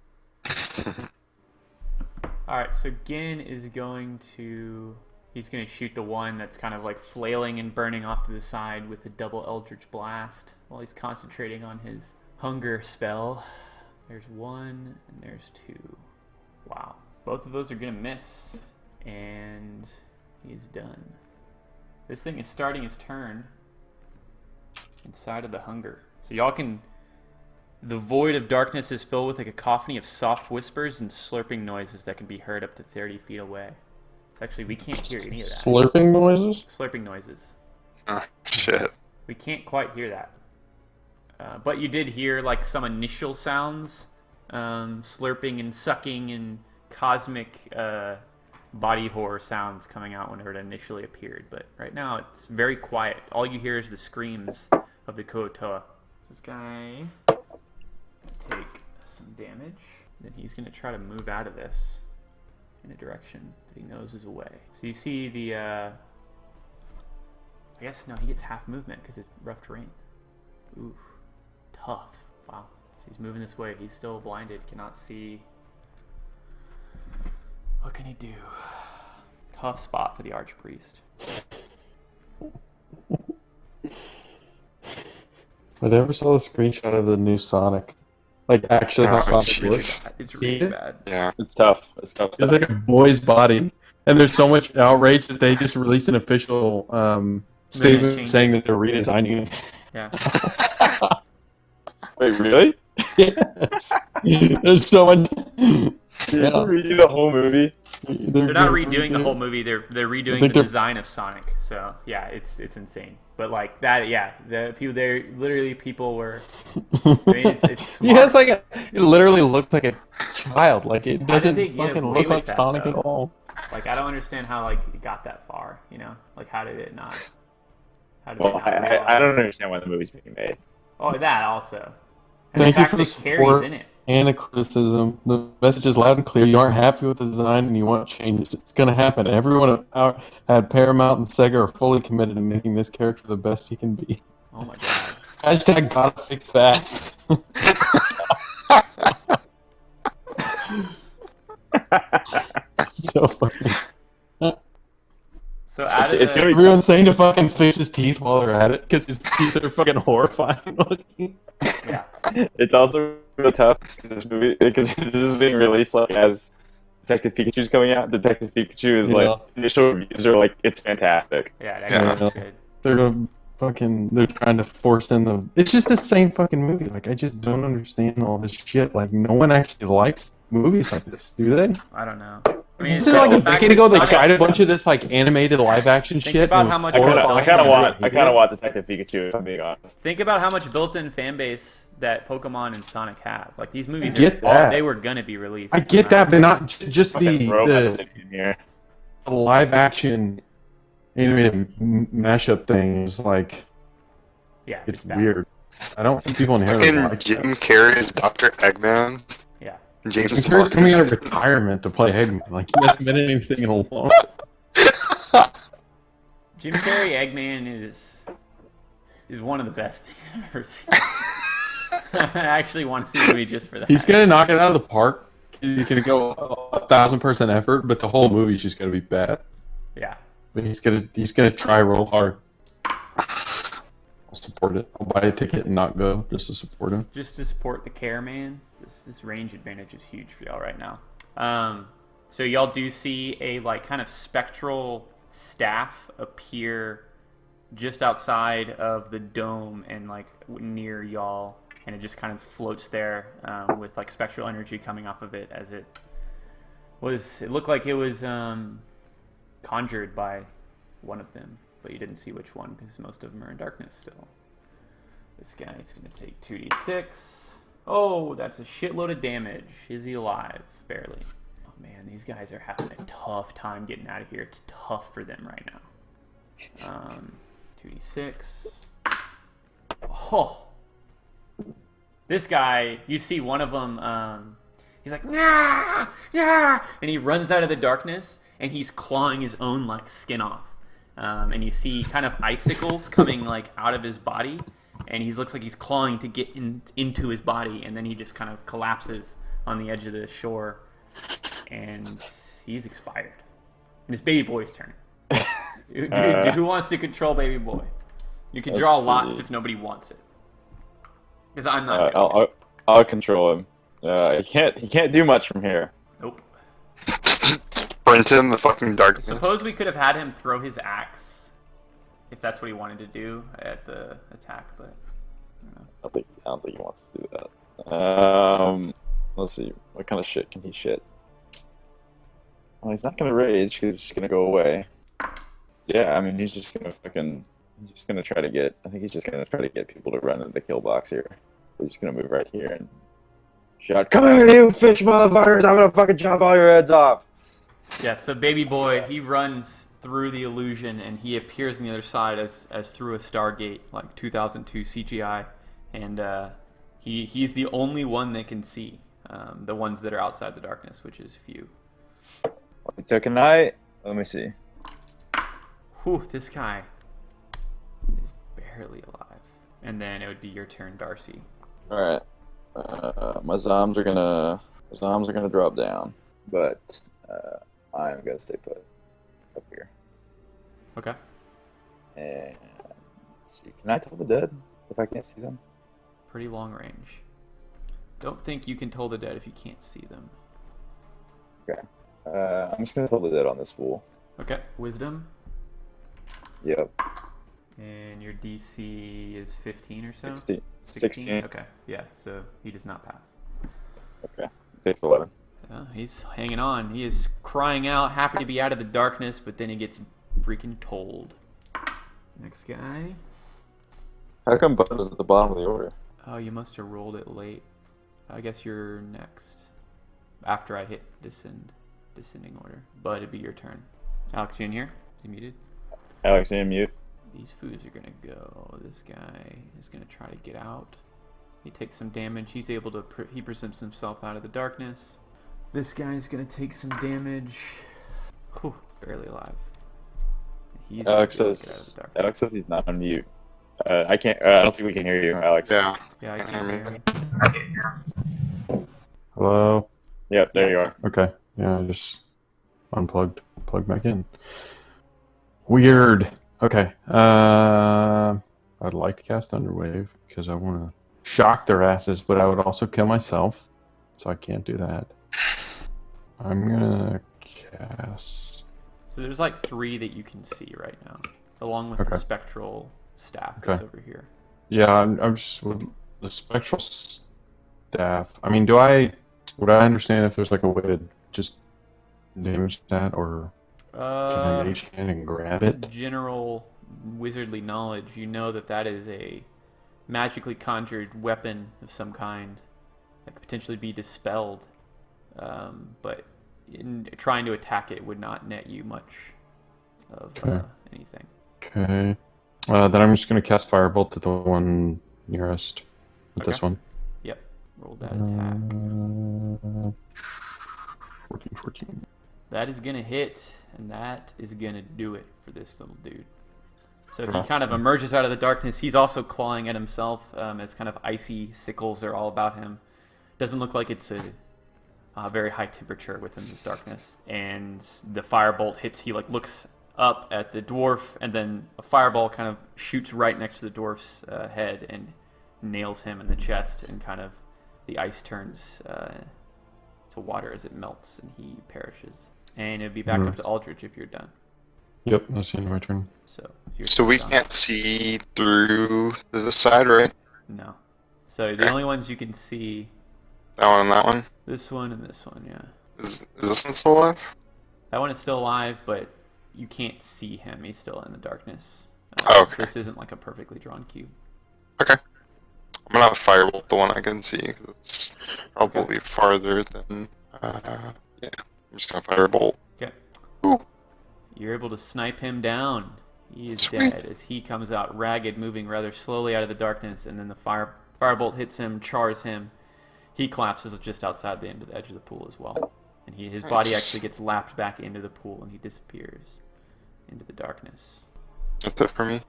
All right, so Gin is going to. He's going to shoot the one that's kind of like flailing and burning off to the side with a double Eldritch Blast while he's concentrating on his hunger spell. There's one and there's two. Wow. Both of those are going to miss. And he is done. This thing is starting his turn inside of the hunger. So y'all can. The void of darkness is filled with a cacophony of soft whispers and slurping noises that can be heard up to 30 feet away. So actually, we can't hear any of that. Slurping noises? Slurping noises. Oh, shit. We can't quite hear that. But you did hear like some initial sounds slurping and sucking and cosmic body horror sounds coming out whenever it initially appeared. But right now it's very quiet. All you hear is the screams of the Kuotoa. This guy take some damage. Then he's going to try to move out of this in a direction that he knows is away. So you see the... I guess, no, he gets half movement because it's rough terrain. Oof. Tough. Wow. So he's moving this way. He's still blinded, cannot see. What can he do? Tough spot for the Archpriest. I never saw the screenshot of the new Sonic. Like, actually how Sonic looks. It's See really it? bad. Yeah. It's tough. It's tough. It's like a boy's body. And there's so much outrage that they just released an official statement change saying that they're redesigning it. Yeah. Wait, really? Yes. There's so much. Did Yeah. you redo the whole movie? They're not redoing the whole movie. They're redoing the they're- design of Sonic. So yeah, it's insane. But like that, yeah, the people there, literally people were. I mean, it's smart. Yeah, it's like it literally looked like a child. Like it How did doesn't they get fucking away look with like that, Sonic though? at all. Like I don't understand how like it got that far. You know, like how did it not? How did Well, they not I realize? don't understand why the movie's being made. Oh, that also. And Thank the you fact for the that Carrie's support in it. and the criticism. The message is loud and clear. You aren't happy with the design and you want changes. It's going to happen. Everyone at Paramount and Sega are fully committed to making this character the best he can be. Oh my god. Hashtag gotta fix fast. So funny. So out of It's the, gonna be Everyone's saying to fucking fix his teeth while they're at it because his teeth are fucking horrifying looking. yeah, It's also real tough because this is being released like as Detective Pikachu's coming out. Detective Pikachu is Yeah. like initial reviews are like it's fantastic. yeah, that Yeah. game's good. They're trying to force in the. It's just the same fucking movie. Like I just don't understand all this shit. Like no one actually likes movies like this, do they? I don't know. I mean, Isn't it like the a fact decade that ago they Sonic- tried a bunch of this like animated live action Think shit? about and it how was much horrible. fun- I kind Yeah. of want Detective Pikachu. If I'm being honest. Think about how much built-in fan base that Pokemon and Sonic have. Like these movies, get that. they were gonna be released. I get that, but not just Fucking robots the sitting in here. live action animated mashup thing is like Yeah, it's bad. weird. I don't think people in here Fucking like Jim that. Carrey's Dr. Eggman. Yeah. James Jim Carrey's coming out of Marcus. retirement to play Eggman. Like he hasn't been in anything in a long. Jim Carrey Eggman is one of the best things I've ever seen. I actually want to see the movie just for that. He's gonna knock it out of the park. He's gonna go 1,000% effort, but the whole movie's just gonna be bad. Yeah. But he's gonna try real hard. I'll support it. I'll buy a ticket and not go just to support him. Just to support the care, man. This range advantage is huge for y'all right now. So y'all do see a like kind of spectral staff appear just outside of the dome and like near y'all, and it just kind of floats there with like spectral energy coming off of it as it was. It looked like it was conjured by one of them, but you didn't see which one because most of them are in darkness still. This guy's gonna take 2d6. Oh, that's a shitload of damage. Is he alive? Barely. Oh man, these guys are having a tough time getting out of here. It's tough for them right now. 2d6. Oh. This guy, you see one of them, he's like, nah, yeah, and he runs out of the darkness, and he's clawing his own, like, skin off. And you see kind of icicles coming, like, out of his body, and he looks like he's clawing to get into his body, and then he just kind of collapses on the edge of the shore, and he's expired. And it's Baby Boy's turn. Who wants to control Baby Boy? You can draw Let's lots see. if nobody wants it. Because I'm not doing it. I'll control him. He can't do much from here. Nope. Sprint in the fucking I darkness. suppose we could have had him throw his axe, if that's what he wanted to do at the attack, but I don't think he wants to do that. Let's see. What kind of shit can he shit? Well, he's not gonna rage. He's just gonna go away. Yeah, I mean, he's just gonna try to get. I think he's just gonna try to get people to run into the kill box here. He's just gonna move right here and Shout, come here, you fish motherfuckers! I'm gonna fucking chop all your heads off. Yeah, so baby boy, he runs through the illusion and he appears on the other side as through a Stargate, like 2002 CGI, and he's the only one that can see the ones that are outside the darkness, which is few. It took a night. Let me see. Whew, this guy is barely alive. And then it would be your turn, Darcy. All right. My zombs are gonna drop down, but I'm gonna stay put up here. Okay. And let's see. Can I tell the dead if I can't see them? Pretty long range. Don't think you can toll the dead if you can't see them. Okay. I'm just gonna tell the dead on this fool. Okay. Wisdom. Yep. And your DC is 15 or so? 16. Okay. Yeah, so he does not pass. Okay. Takes 11. He's hanging on. He is crying out, happy to be out of the darkness, but then he gets freaking told. Next guy. How come Bud was at the bottom of the order? Oh, you must have rolled it late. I guess you're next. After I hit descending order. But it'd be your turn. Alex, you in here? You muted? Alex, you mute. These foods are gonna go. This guy is gonna try to get out. He takes some damage. He's able to. He presents himself out of the darkness. This guy's gonna take some damage. Whew, barely alive. He's Alex able to get out of the says. darkness. Alex says he's not on mute. I can't. I don't think we can hear you, Alex. Yeah. Yeah, I Can't can't hear hear me. him. Hello. Yep. There you are. Okay. Yeah, I just unplugged, plugged back in. Weird. Okay. I'd like to cast Thunderwave because I want to shock their asses, but I would also kill myself, so I can't do that. I'm gonna cast. So there's like 3 that you can see right now, along with the Okay. spectral staff that's Okay. over here. Yeah, I'm just with the spectral staff. I mean, would I understand if there's like a way to just damage that, or can I mage hand and grab it? General wizardly knowledge, you know that is a magically conjured weapon of some kind that could potentially be dispelled, but in trying to attack it would not net you much of Okay. anything. Okay. Then I'm just gonna cast Firebolt at the one nearest. With this Okay. one. Yep, roll that attack. 14. That is gonna hit, and that is gonna do it for this little dude. So he Okay. kind of emerges out of the darkness. He's also clawing at himself as kind of icy sickles are all about him. Doesn't look like it's a very high temperature within this darkness. And the firebolt hits. He like looks up at the dwarf, and then a fireball kind of shoots right next to the dwarf's head and nails him in the chest, and kind of the ice turns to water as it melts, and he perishes. And it'd be back up to Aldrich if you're done. Yep, that's the end of my turn. So we done. can't see through to the side, right? No. So the only ones you can see, That one and that one. this one and this one, yeah. Is this one still alive? That one is still alive, but you can't see him. He's still in the darkness. Oh, okay. This isn't like a perfectly drawn cube. Okay. I'm gonna have Firebolt the one I can see because it's probably farther than. Yeah. I'm just gonna Firebolt. Okay. Ooh. You're able to snipe him down. He is Sweet. dead as he comes out ragged, moving rather slowly out of the darkness, and then the firebolt hits him, chars him. He collapses just outside the edge of the pool as well. And his body Nice. actually gets lapped back into the pool, and he disappears into the darkness. That's it for me.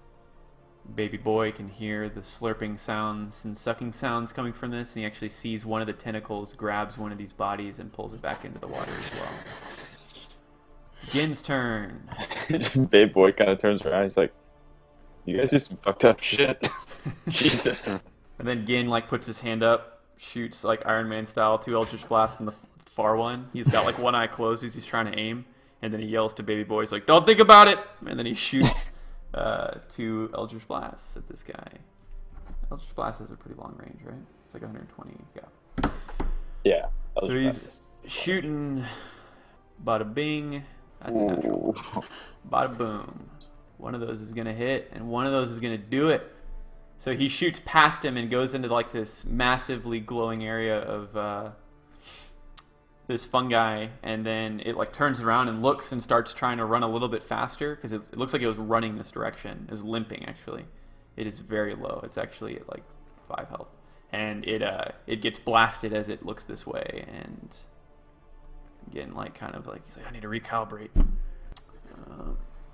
Baby boy can hear the slurping sounds and sucking sounds coming from this, and he actually sees one of the tentacles, grabs one of these bodies, and pulls it back into the water as well. Gin's turn. Babe boy kind of turns around. He's like, "You guys do some fucked up shit." Jesus. And then Gin like puts his hand up, shoots like Iron Man style 2 Eldritch Blasts in the far one. He's got like one eye closed as he's trying to aim, and then he yells to Baby Boy, he's like, "Don't think about it!" And then he shoots 2 Eldritch Blasts at this guy. Eldritch Blast has a pretty long range, right? It's like 120. Yeah. Yeah. So he's shooting. Bada bing. That's a natural. Ooh. Bada boom. One of those is gonna hit, and one of those is gonna do it. So he shoots past him and goes into like this massively glowing area of this fungi, and then it like turns around and looks and starts trying to run a little bit faster because it looks like it was running this direction. It was limping actually. It is very low. It's actually at like 5 health, and it gets blasted as it looks this way, and again like kind of like he's like, I need to recalibrate.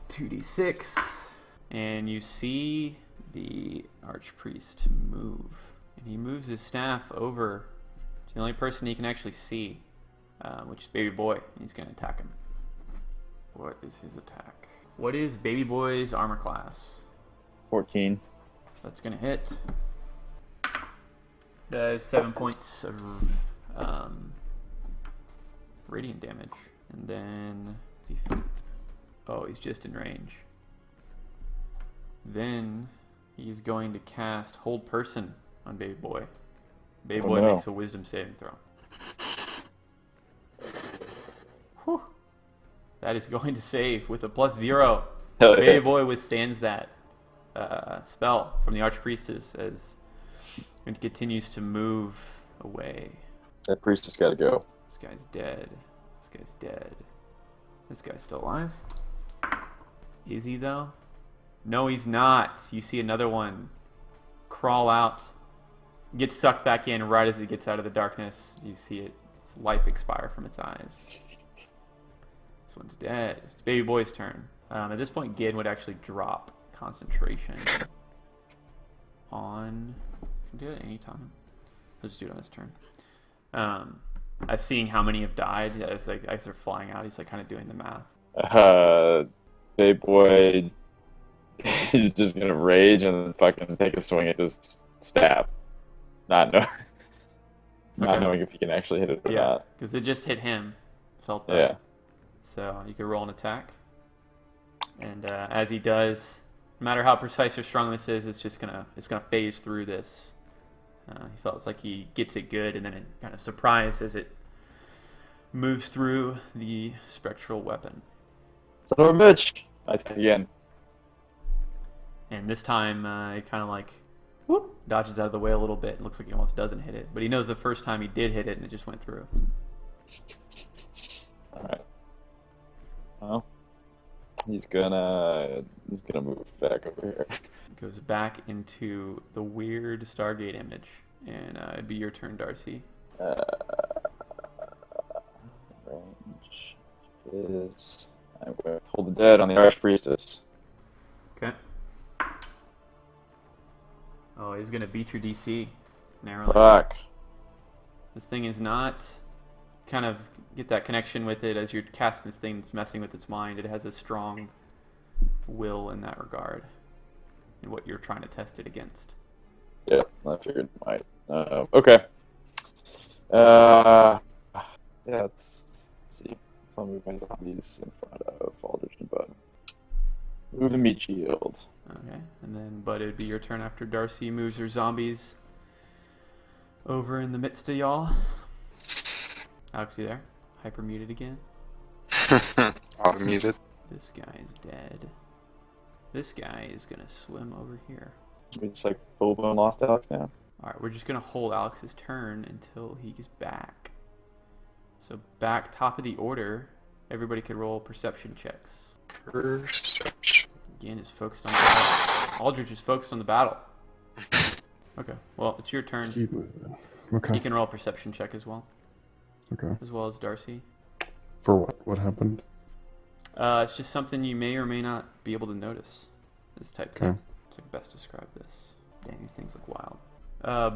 2d6, and you see the archpriest move, and he moves his staff over to the only person he can actually see, which is Baby Boy. He's going to attack him. What is his attack? What is Baby Boy's armor class? 14. That's going to hit. That is 7 points of radiant damage. And then... Oh, he's just in range. Then he's going to cast Hold Person on Baby Boy. Baby Boy makes a wisdom saving throw. Whew. That is going to save with a +0. Hell Baby yeah. Boy withstands that spell from the Archpriestess as it continues to move away. That priest has got to go. This guy's dead. This guy's dead. This guy's still alive. Is he though? No, he's not. You see another one crawl out, gets sucked back in right as it gets out of the darkness. You see its life expire from its eyes. This one's dead. It's Baby Boy's turn. At this point, Gid would actually drop concentration on... Can do it any time. I'll just do it on his turn. As seeing how many have died as they're flying out, he's like kind of doing the math. Baby Boy is just gonna rage and then fucking take a swing at this staff, not knowing if he can actually hit it or not. Because it just hit him. Felt that. Yeah. So you can roll an attack, and as he does, no matter how precise or strong this is, it's gonna phase through this. He feels like he gets it good, and then it kind of surprised as it moves through the spectral weapon. Son of a bitch! I attack again. And this time, it kind of like whoop, dodges out of the way a little bit. It looks like he almost doesn't hit it, but he knows the first time he did hit it, and it just went through. All right. Well, he's gonna move back over here. Goes back into the weird Stargate image, and it'd be your turn, Darcy. Range is... I'm going to hold the dead on the Archpriestess. Okay. Oh, he's gonna beat your DC narrowly. Fuck. This thing is not... Kind of get that connection with it as you're casting this thing that's messing with its mind. It has a strong will in that regard, in what you're trying to test it against. Yeah, I figured it might. Okay. Yeah, let's see. So I'll move my zombies in front of Aldrich and Bud. Move the meat shield. Okay, and then Bud, it'd be your turn after Darcy moves her zombies over in the midst of y'all. Alex, you there? Hyper muted again. Auto muted. This guy is dead. This guy is gonna swim over here. We just like full blown lost Alex now. Alright, we're just gonna hold Alex's turn until he's back. So back top of the order, everybody could roll perception checks. Perception. Again, is focused on the battle. Aldrich is focused on the battle. Okay, well, it's your turn. Keep moving. Okay. You can roll a perception check as well. Okay. As well as Darcy. For what? What happened? It's just something you may or may not be able to notice. This type thing. Okay. To best describe this. Dang, these things look wild.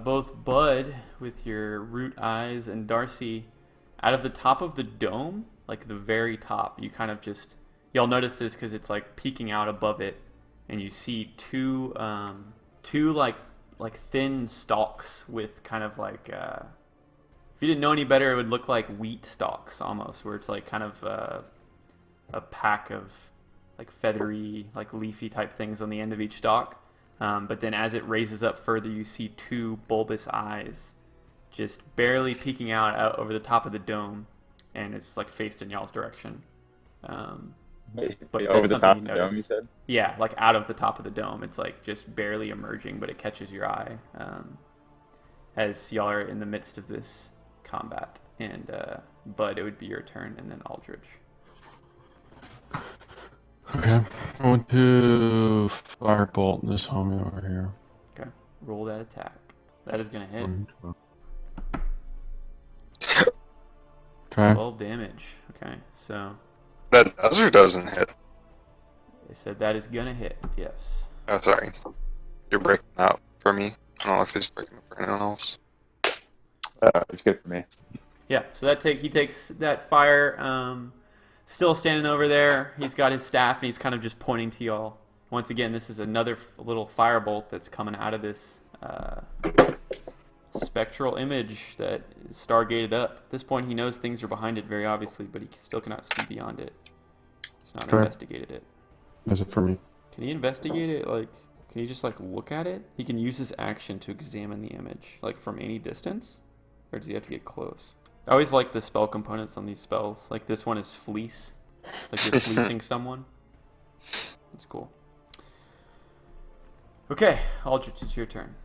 Both Bud, with your root eyes, and Darcy, out of the top of the dome, like the very top, you kind of just... Y'all notice this because it's like peeking out above it, and you see two like thin stalks with kind of like... if you didn't know any better, it would look like wheat stalks almost, where it's like kind of a pack of like feathery, like leafy type things on the end of each stalk. But then as it raises up further, you see two bulbous eyes just barely peeking out over the top of the dome, and it's like faced in y'all's direction. But over that's the something top you of the dome, you notice. said? Yeah, like out of the top of the dome. It's like just barely emerging, but it catches your eye as y'all are in the midst of this combat. And Bud, it would be your turn, and then Aldrich. Okay. I want to firebolt this homie over here. Okay, roll that attack. That is gonna hit. Okay. 12 damage. Okay, so That does or doesn't hit? they said that is gonna hit. Yes. Oh, sorry. You're breaking out for me. I don't know if he's breaking up for anyone else. It's good for me. Yeah. So he takes that fire. Still standing over there. He's got his staff and he's kind of just pointing to y'all. Once again, this is another little firebolt that's coming out of this spectral image that is stargated up. At this point, he knows things are behind it very obviously, but he still cannot see beyond it. He's not investigated it. Is it for me? Can he investigate it? Like, can he just like look at it? He can use his action to examine the image, like from any distance, or does he have to get close? I always like the spell components on these spells. Like this one is fleece, like you're fleecing someone. That's cool. Okay, Aldrich, it's your turn.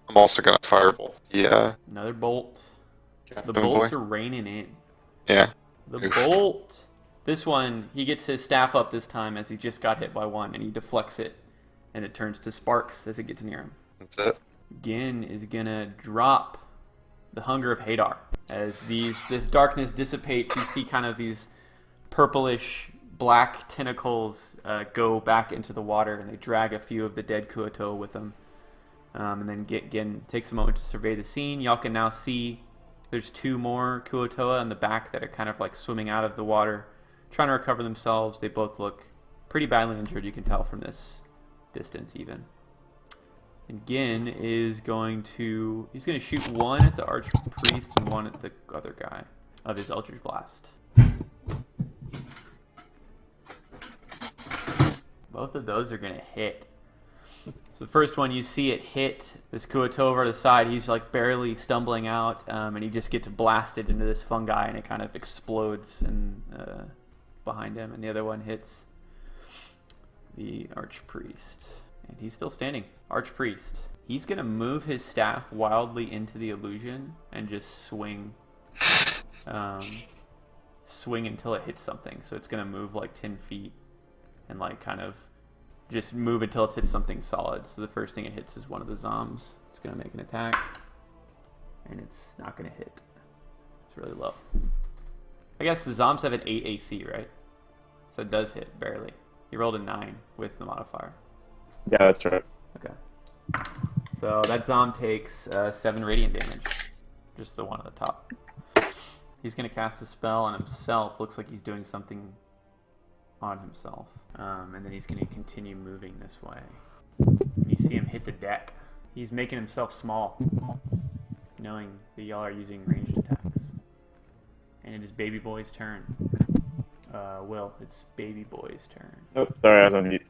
I'm also gonna firebolt. Yeah. Another bolt. The Captain bolts boy. are raining in. Yeah. The Oof. bolt. This one, he gets his staff up this time as he just got hit by one, and he deflects it, and it turns to sparks as it gets near him. That's it. Gin is gonna drop the Hunger of Hadar. As this darkness dissipates, you see kind of these purplish black tentacles go back into the water, and they drag a few of the dead Kuoto with them. And then Gin takes a moment to survey the scene. Y'all can now see there's two more Kuotoa in the back that are kind of like swimming out of the water, trying to recover themselves. They both look pretty badly injured, you can tell from this distance even. And Gin is going to shoot one at the Archpriest and one at the other guy of his Eldritch Blast. Both of those are going to hit. So the first one, you see it hit this Kuoto over to the side. He's like barely stumbling out, and he just gets blasted into this fungi, and it kind of explodes behind him. And the other one hits the Archpriest, and he's still standing. Archpriest. He's going to move his staff wildly into the illusion and just swing. Swing until it hits something. So it's going to move like 10 feet and like kind of just move until it hits something solid. So the first thing it hits is one of the zombs. It's going to make an attack. And it's not going to hit. It's really low. I guess the zombs have an 8 AC, right? So it does hit, barely. He rolled a 9 with the modifier. Yeah, that's right. Okay. So that zom takes 7 radiant damage. Just the one at the top. He's going to cast a spell on himself. Looks like he's doing something on himself. And then he's going to continue moving this way. You see him hit the deck. He's making himself small, knowing that y'all are using ranged attacks. And it is Baby Boy's turn. Will, it's Baby Boy's turn. Oh, sorry, I was on mute.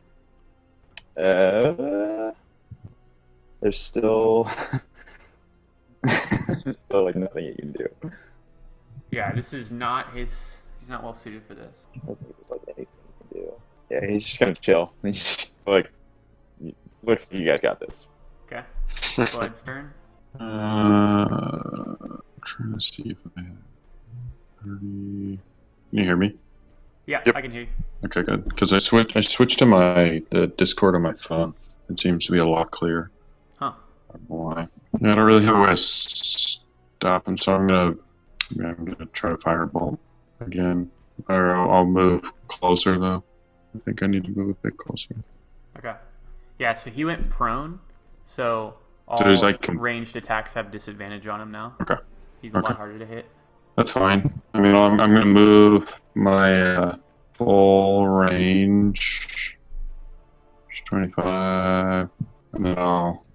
There's still... There's still like nothing you can do. Yeah, this is not his... He's not well suited for this. I don't think there's like anything you can do. Yeah, he's just gonna chill. He's just like... Looks like you guys got this. Okay. Bud's turn. I'm trying to see if I have 30. Can you hear me? Yeah, Yep. I can hear you. Okay, good. Because I switched to the Discord on my phone. It seems to be a lot clearer. Huh. I don't know why. Yeah, I don't really have a way to stop him, so I'm gonna try to firebolt again. Or I'll move closer though. I think I need to move a bit closer. Okay. Yeah, so he went prone, so all So he's like ranged attacks have disadvantage on him now. Okay. He's a lot Okay. harder to hit. That's fine. I mean, I'm gonna move my full range, 25, and then I'll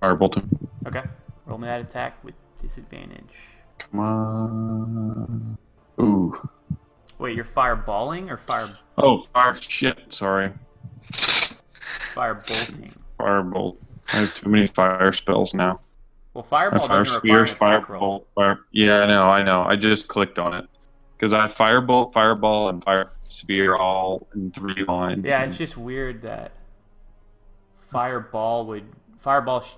firebolt him. Okay. Roll me that attack with disadvantage. Come on. Ooh. Wait, you're fireballing or fire Fire. Shit. Sorry. bolting? Firebolt. I have too many fire spells now. Well, My fireball fire doesn't require an spears, attack roll. firebolt, fire. Yeah, I know. I just clicked on it Because I have Firebolt, Fireball, and Fire Sphere all in 3 lines. Yeah, it's just weird that Fireball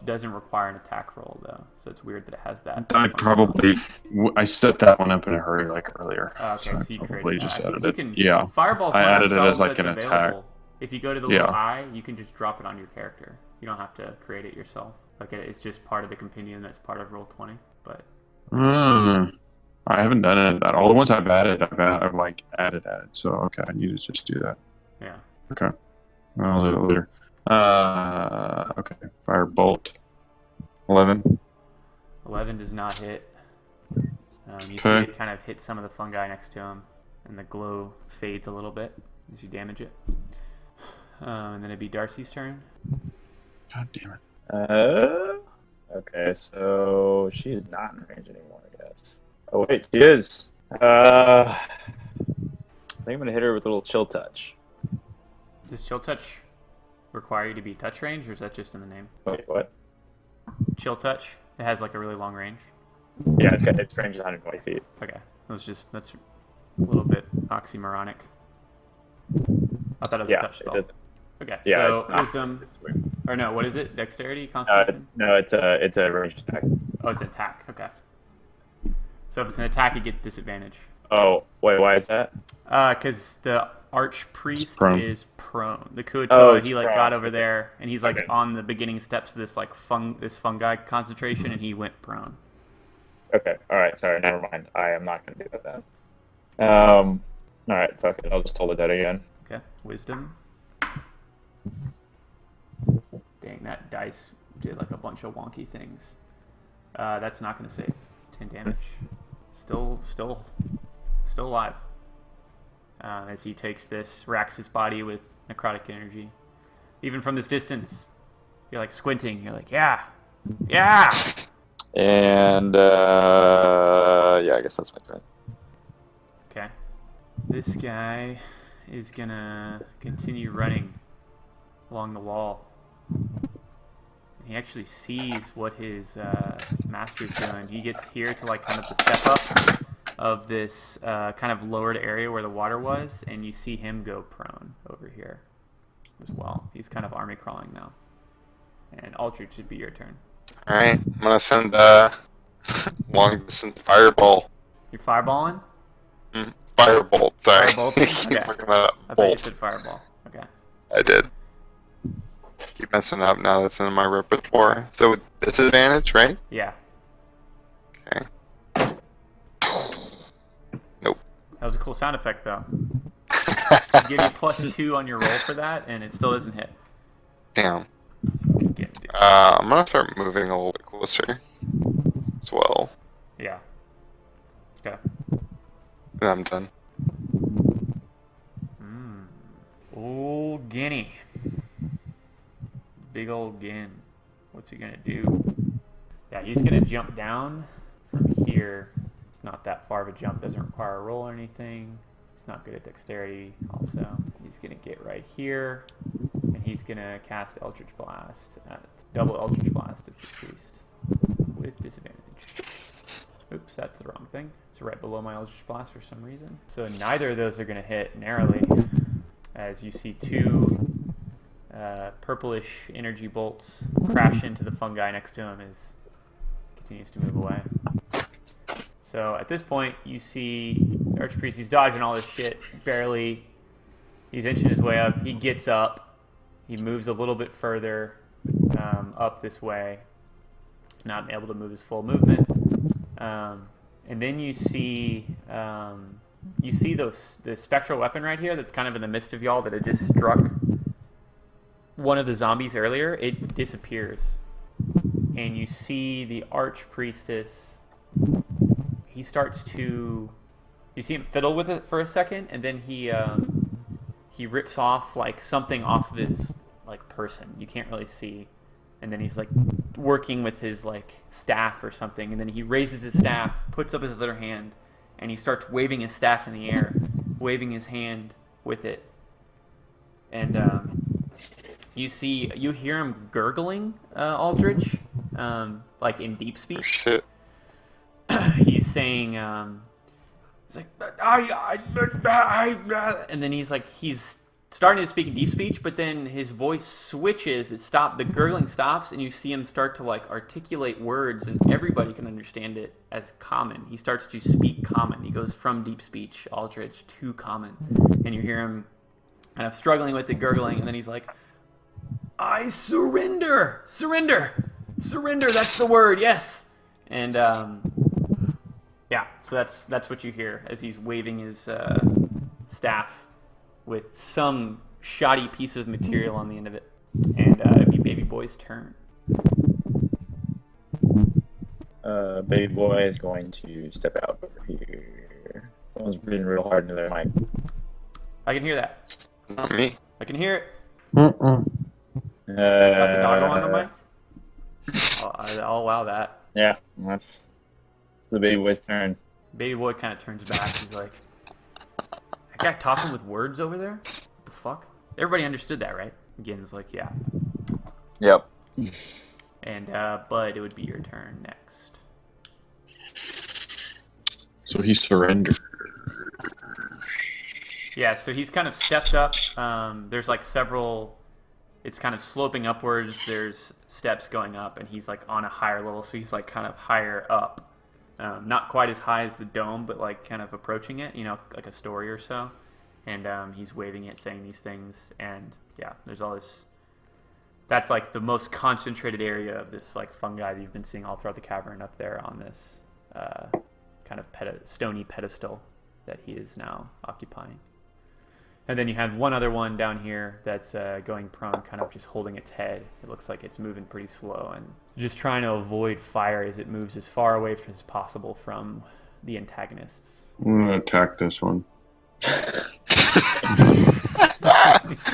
doesn't require an attack roll though, so it's weird that it has that. I set that one up in a hurry like earlier. Okay, so you probably created just that. added it. Yeah. Fireball's I one of added the it as spells like that's an attack. available. If you go to the Yeah. little eye, you can just drop it on your character. You don't have to create it yourself. Like it's just part of the compendium that's part of Roll20. But I haven't done any of that. All the ones I've added, I've like added. So okay, I need to just do that. yeah. Okay, I'll do it later. Okay, Firebolt. 11. 11 does not hit. You see Okay. it kind of hit some of the fungi next to him, and the glow fades a little bit as you damage it. And then it'd be Darcy's turn. God damn it. Okay, so she is not in range anymore, I guess. Oh wait, she is. I think I'm gonna hit her with a little chill touch. Does Chill Touch require you to be touch range, or is that just in the name? Wait, what? Chill Touch. It has like a really long range. Yeah, its range is 120 feet. Okay, that's a little bit oxymoronic. I thought it was a touch it spell. doesn't. Okay, Yeah, so it's not. wisdom, It's weird. or no, what is it? Dexterity, Constitution? It's a ranged attack. Oh, it's an attack. Okay. So if it's an attack, it gets disadvantage. Oh, wait, why is that? Because the Archpriest prone. is prone. The Kuatoa, Oh, it's he like prone. got over there, and he's like Okay. on the beginning steps of this like this fungi concentration, and he went prone. Okay, alright, sorry, never mind. I am not gonna do that then. Alright, fuck it, I'll just toll the dead again. Okay, wisdom. Dang, that dice did like a bunch of wonky things. That's not gonna save. It's 10 damage. Still alive. As he takes this, racks his body with necrotic energy. Even from this distance, you're like squinting. You're like, yeah. And yeah, I guess that's my turn. Okay. This guy is gonna continue running along the wall. He actually sees what his master's doing. He gets here to like kind of the step up of this kind of lowered area where the water was, and you see him go prone over here as well. He's kind of army crawling now. And Aldrich, should be your turn. Alright, I'm gonna send long distance fireball. You're fireballing? Firebolt, sorry. Firebolt? Keep Okay. fucking that up. I thought you Bolt. said fireball. Okay. I did. Keep messing up now that's in my repertoire. So with disadvantage, right? Yeah. Okay. That was a cool sound effect, though. Give you +2 on your roll for that, and it still doesn't hit. Damn. Good game, dude. I'm gonna start moving a little bit closer as well. Yeah. Okay. And I'm done. Old Guinea. Big old Gin. What's he gonna do? Yeah, he's gonna jump down from here. It's not that far of a jump, doesn't require a roll or anything. He's not good at dexterity also. He's gonna get right here, and he's gonna cast Eldritch Blast double Eldritch Blast at the priest with disadvantage. Oops, that's the wrong thing. It's right below my Eldritch Blast for some reason. So neither of those are gonna hit narrowly, as you see two purplish energy bolts crash into the fungi next to him as he continues to move away. So at this point, you see Archpriest, he's dodging all this shit, barely. He's inching his way up. He gets up. He moves a little bit further up this way. He's not able to move his full movement. And then you see the spectral weapon right here that's kind of in the midst of y'all that had just struck one of the zombies earlier. It disappears. And you see the Archpriestess. He starts to... You see him fiddle with it for a second, and then he rips off like something off of his like person. You can't really see. And then he's like working with his like staff or something, and then he raises his staff, puts up his other hand, and he starts waving his staff in the air, waving his hand with it. And you hear him gurgling, Aldrich, like in deep speak. Shit. He's saying He's like, and then he's starting to speak in deep speech, but then his voice switches. The gurgling stops, and you see him start to like articulate words, and everybody can understand it as common. He starts to speak common. He goes from deep speech, Aldrich, to common, and you hear him kind of struggling with the gurgling, and then he's like, I surrender, surrender, surrender. That's the word, yes. And yeah, so that's what you hear as he's waving his staff with some shoddy piece of material on the end of it. And it'd be Baby Boy's turn. Baby boy is going to step out over here. Someone's breathing real hard into their mic. I can hear that. Not me. I can hear it. Uh-uh. Got the doggo on the mic? I'll allow that. Yeah, that's the baby boy's turn. Baby Boy kind of turns back. He's like, that guy talking with words over there? What the fuck? Everybody understood that, right? Gin's like, yeah. Yep. And Bud, it would be your turn next. So he surrendered. Yeah, so he's kind of stepped up. There's like several. It's kind of sloping upwards. There's steps going up, and he's like on a higher level. So he's like kind of higher up. Not quite as high as the dome, but like kind of approaching it, like a story or so. And he's waving it, saying these things. And yeah, there's all this. That's like the most concentrated area of this like fungi that you've been seeing all throughout the cavern up there on this kind of stony pedestal that he is now occupying. And then you have one other one down here that's going prone, kind of just holding its head. It looks like it's moving pretty slow and just trying to avoid fire as it moves as far away as possible from the antagonists. I'm gonna attack this one.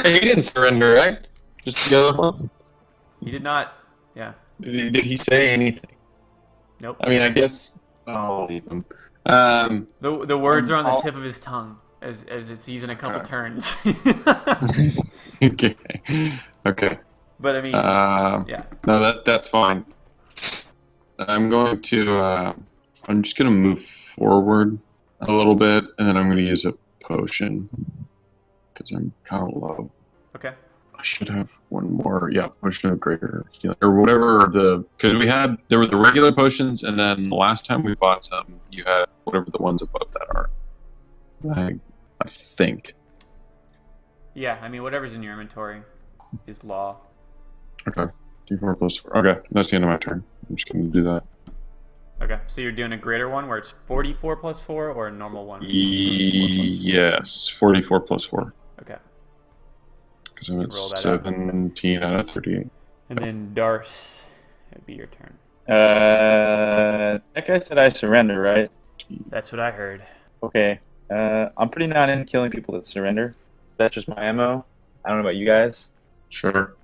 Hey, he didn't surrender, right? Just the other one? He did not. Yeah. Did he say anything? Nope. I mean, I guess I'll leave him. The words are on the tip of his tongue as he's in a couple turns. Okay. Okay. But I mean, yeah. No, that's fine. I'm going to. I'm just gonna move forward a little bit, and then I'm gonna use a potion because I'm kind of low. Okay. I should have one more. Yeah, potion of greater healing or whatever because there were the regular potions, and then the last time we bought some, you had whatever the ones above that are. I think. Yeah, I mean, whatever's in your inventory is law. Okay. D4 plus 4. Okay, that's the end of my turn. I'm just gonna do that. Okay, so you're doing a greater one where it's 44 plus 4 or a normal one? Yes, 44 plus 4. Okay. Because I'm at Roll that out. 17 out of 38. And then Darce, it'd be your turn. That guy said I surrender, right? That's what I heard. Okay. I'm pretty not into killing people that surrender. That's just my MO. I don't know about you guys. Sure.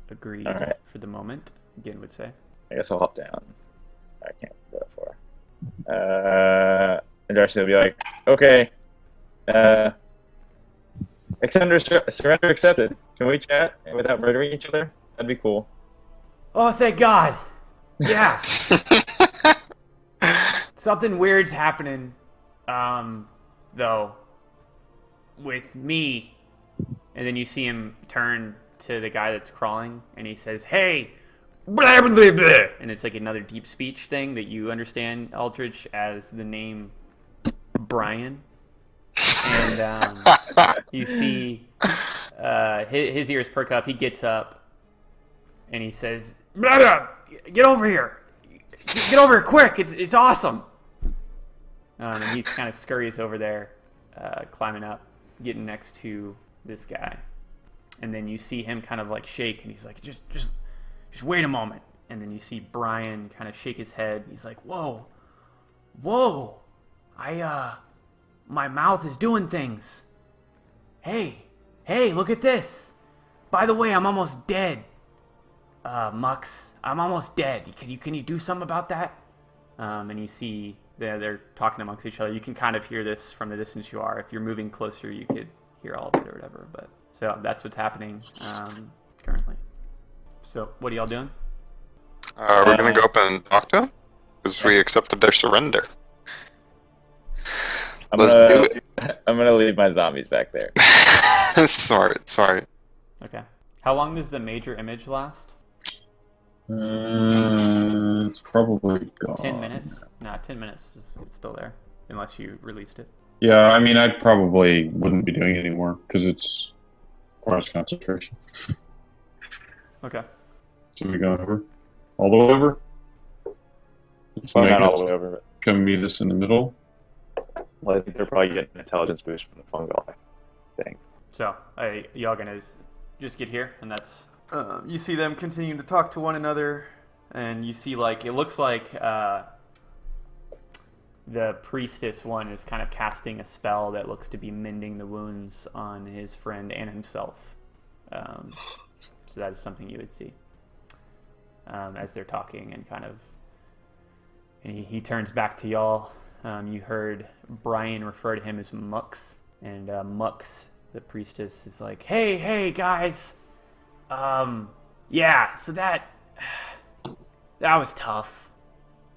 Agreed. All right. For the moment, Gin would say. I guess I'll hop down. I can't go that far. And Darcy will be like, okay. Surrender accepted. Can we chat without murdering each other? That'd be cool. Oh, thank God. Yeah. Something weird's happening, though, with me. And then you see him turn to the guy that's crawling, and he says, hey, blah, blah, blah, blah. And it's like another deep speech thing that you understand, Aldrich, as the name Brian. And you see his ears perk up. He gets up, and he says, blah, blah, get over here. Get over here quick. It's awesome. And he's kind of scurries over there, climbing up, getting next to this guy. And then you see him kind of like shake, and he's like, just wait a moment. And then you see Brian kind of shake his head. He's like, whoa, my mouth is doing things. Hey, look at this. By the way, I'm almost dead. Mux, I'm almost dead. Can you do something about that? And you see they're talking amongst each other. You can kind of hear this from the distance you are. If you're moving closer, you could hear all of it or whatever. But so that's what's happening currently. So what are y'all doing? We're gonna go up and talk to him because we accepted their surrender. Let's do I'm gonna leave my zombies back there. it. Smart. Okay. How long does the major image last? It's probably gone. 10 minutes? Nah, 10 minutes is it's still there. Unless you released it. Yeah, I mean, I probably wouldn't be doing it anymore because it's requires concentration. Okay. So we going over? All the way over? So Well, make not all us the way over, come meet us in the middle. but well, I think they're probably getting an intelligence boost from the fungal thing. So, y'all gonna just get here, and that's... you see them continuing to talk to one another, and you see, like, it looks like the priestess one is kind of casting a spell that looks to be mending the wounds on his friend and himself. So that is something you would see as they're talking, and kind of... And he turns back to y'all. You heard Brian refer to him as Mux, and Mux, the priestess, is like, hey guys, yeah, so that was tough.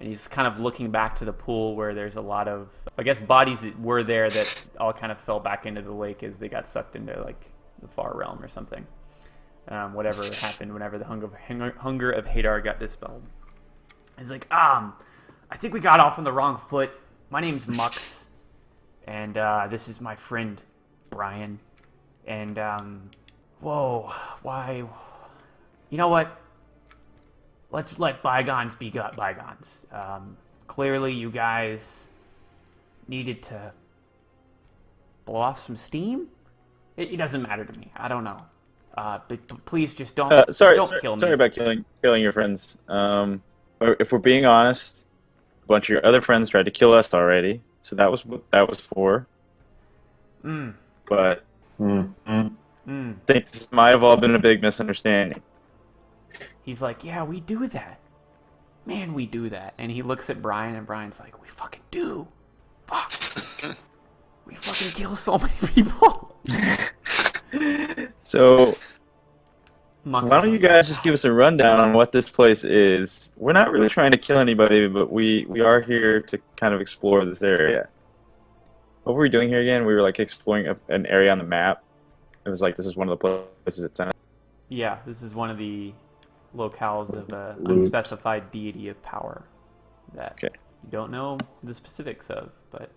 And he's kind of looking back to the pool where there's a lot of, I guess, bodies that were there that all kind of fell back into the lake as they got sucked into, like, the far realm or something. Whatever happened whenever the hunger of Hadar got dispelled. He's like, I think we got off on the wrong foot. My name's Mux, and this is my friend Brian. And whoa, why? You know what? Let's let bygones be bygones. Clearly, you guys needed to blow off some steam. It doesn't matter to me. I don't know. But please just don't kill me. Sorry about killing your friends. If we're being honest, a bunch of your other friends tried to kill us already, so that was what that was for. But I think this might have all been a big misunderstanding. He's like, yeah, we do that. Man, we do that. And he looks at Brian, and Brian's like, we fucking do. Fuck. We fucking kill so many people. So, Mux why don't you guys just give us a rundown on what this place is? We're not really trying to kill anybody, but we are here to kind of explore this area. What were we doing here again? We were like exploring an area on the map. It was like, this is one of the places it's in. Yeah, this is one of the locales of an unspecified deity of power that you don't know the specifics of, but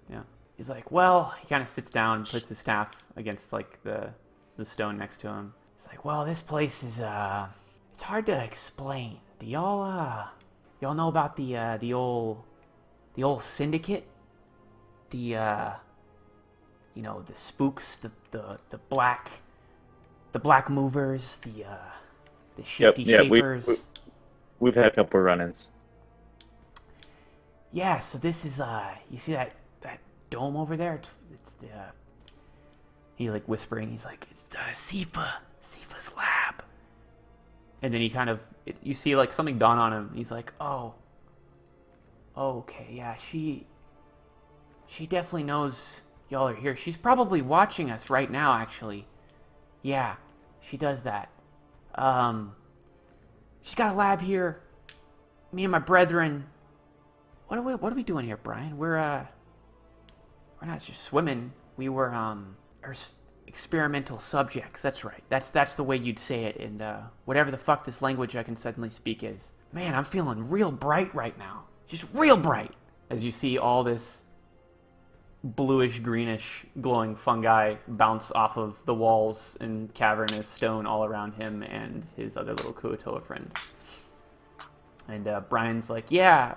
yeah. He's like, well, he kind of sits down and puts his staff against like the stone next to him. He's like, well, this place is it's hard to explain. Do y'all know about the old syndicate? The the spooks, the black movers, the shifty shapers. We've had a couple of run-ins. Yeah, so this is you see that dome over there? It's the he like whispering. He's like, it's Sifa's lab. And then he kind of you see like something dawn on him. He's like, oh, okay, yeah, she definitely knows y'all are here. She's probably watching us right now, actually. Yeah, she does that. She's got a lab here. Me and my brethren. What are we doing here, Brian? We're not just swimming. We were our experimental subjects. That's right. That's the way you'd say it. And whatever the fuck this language I can suddenly speak is. Man, I'm feeling real bright right now. Just real bright. As you see all this bluish greenish glowing fungi bounce off of the walls and cavernous stone all around him and his other little Kuatoa friend. And Brian's like, yeah,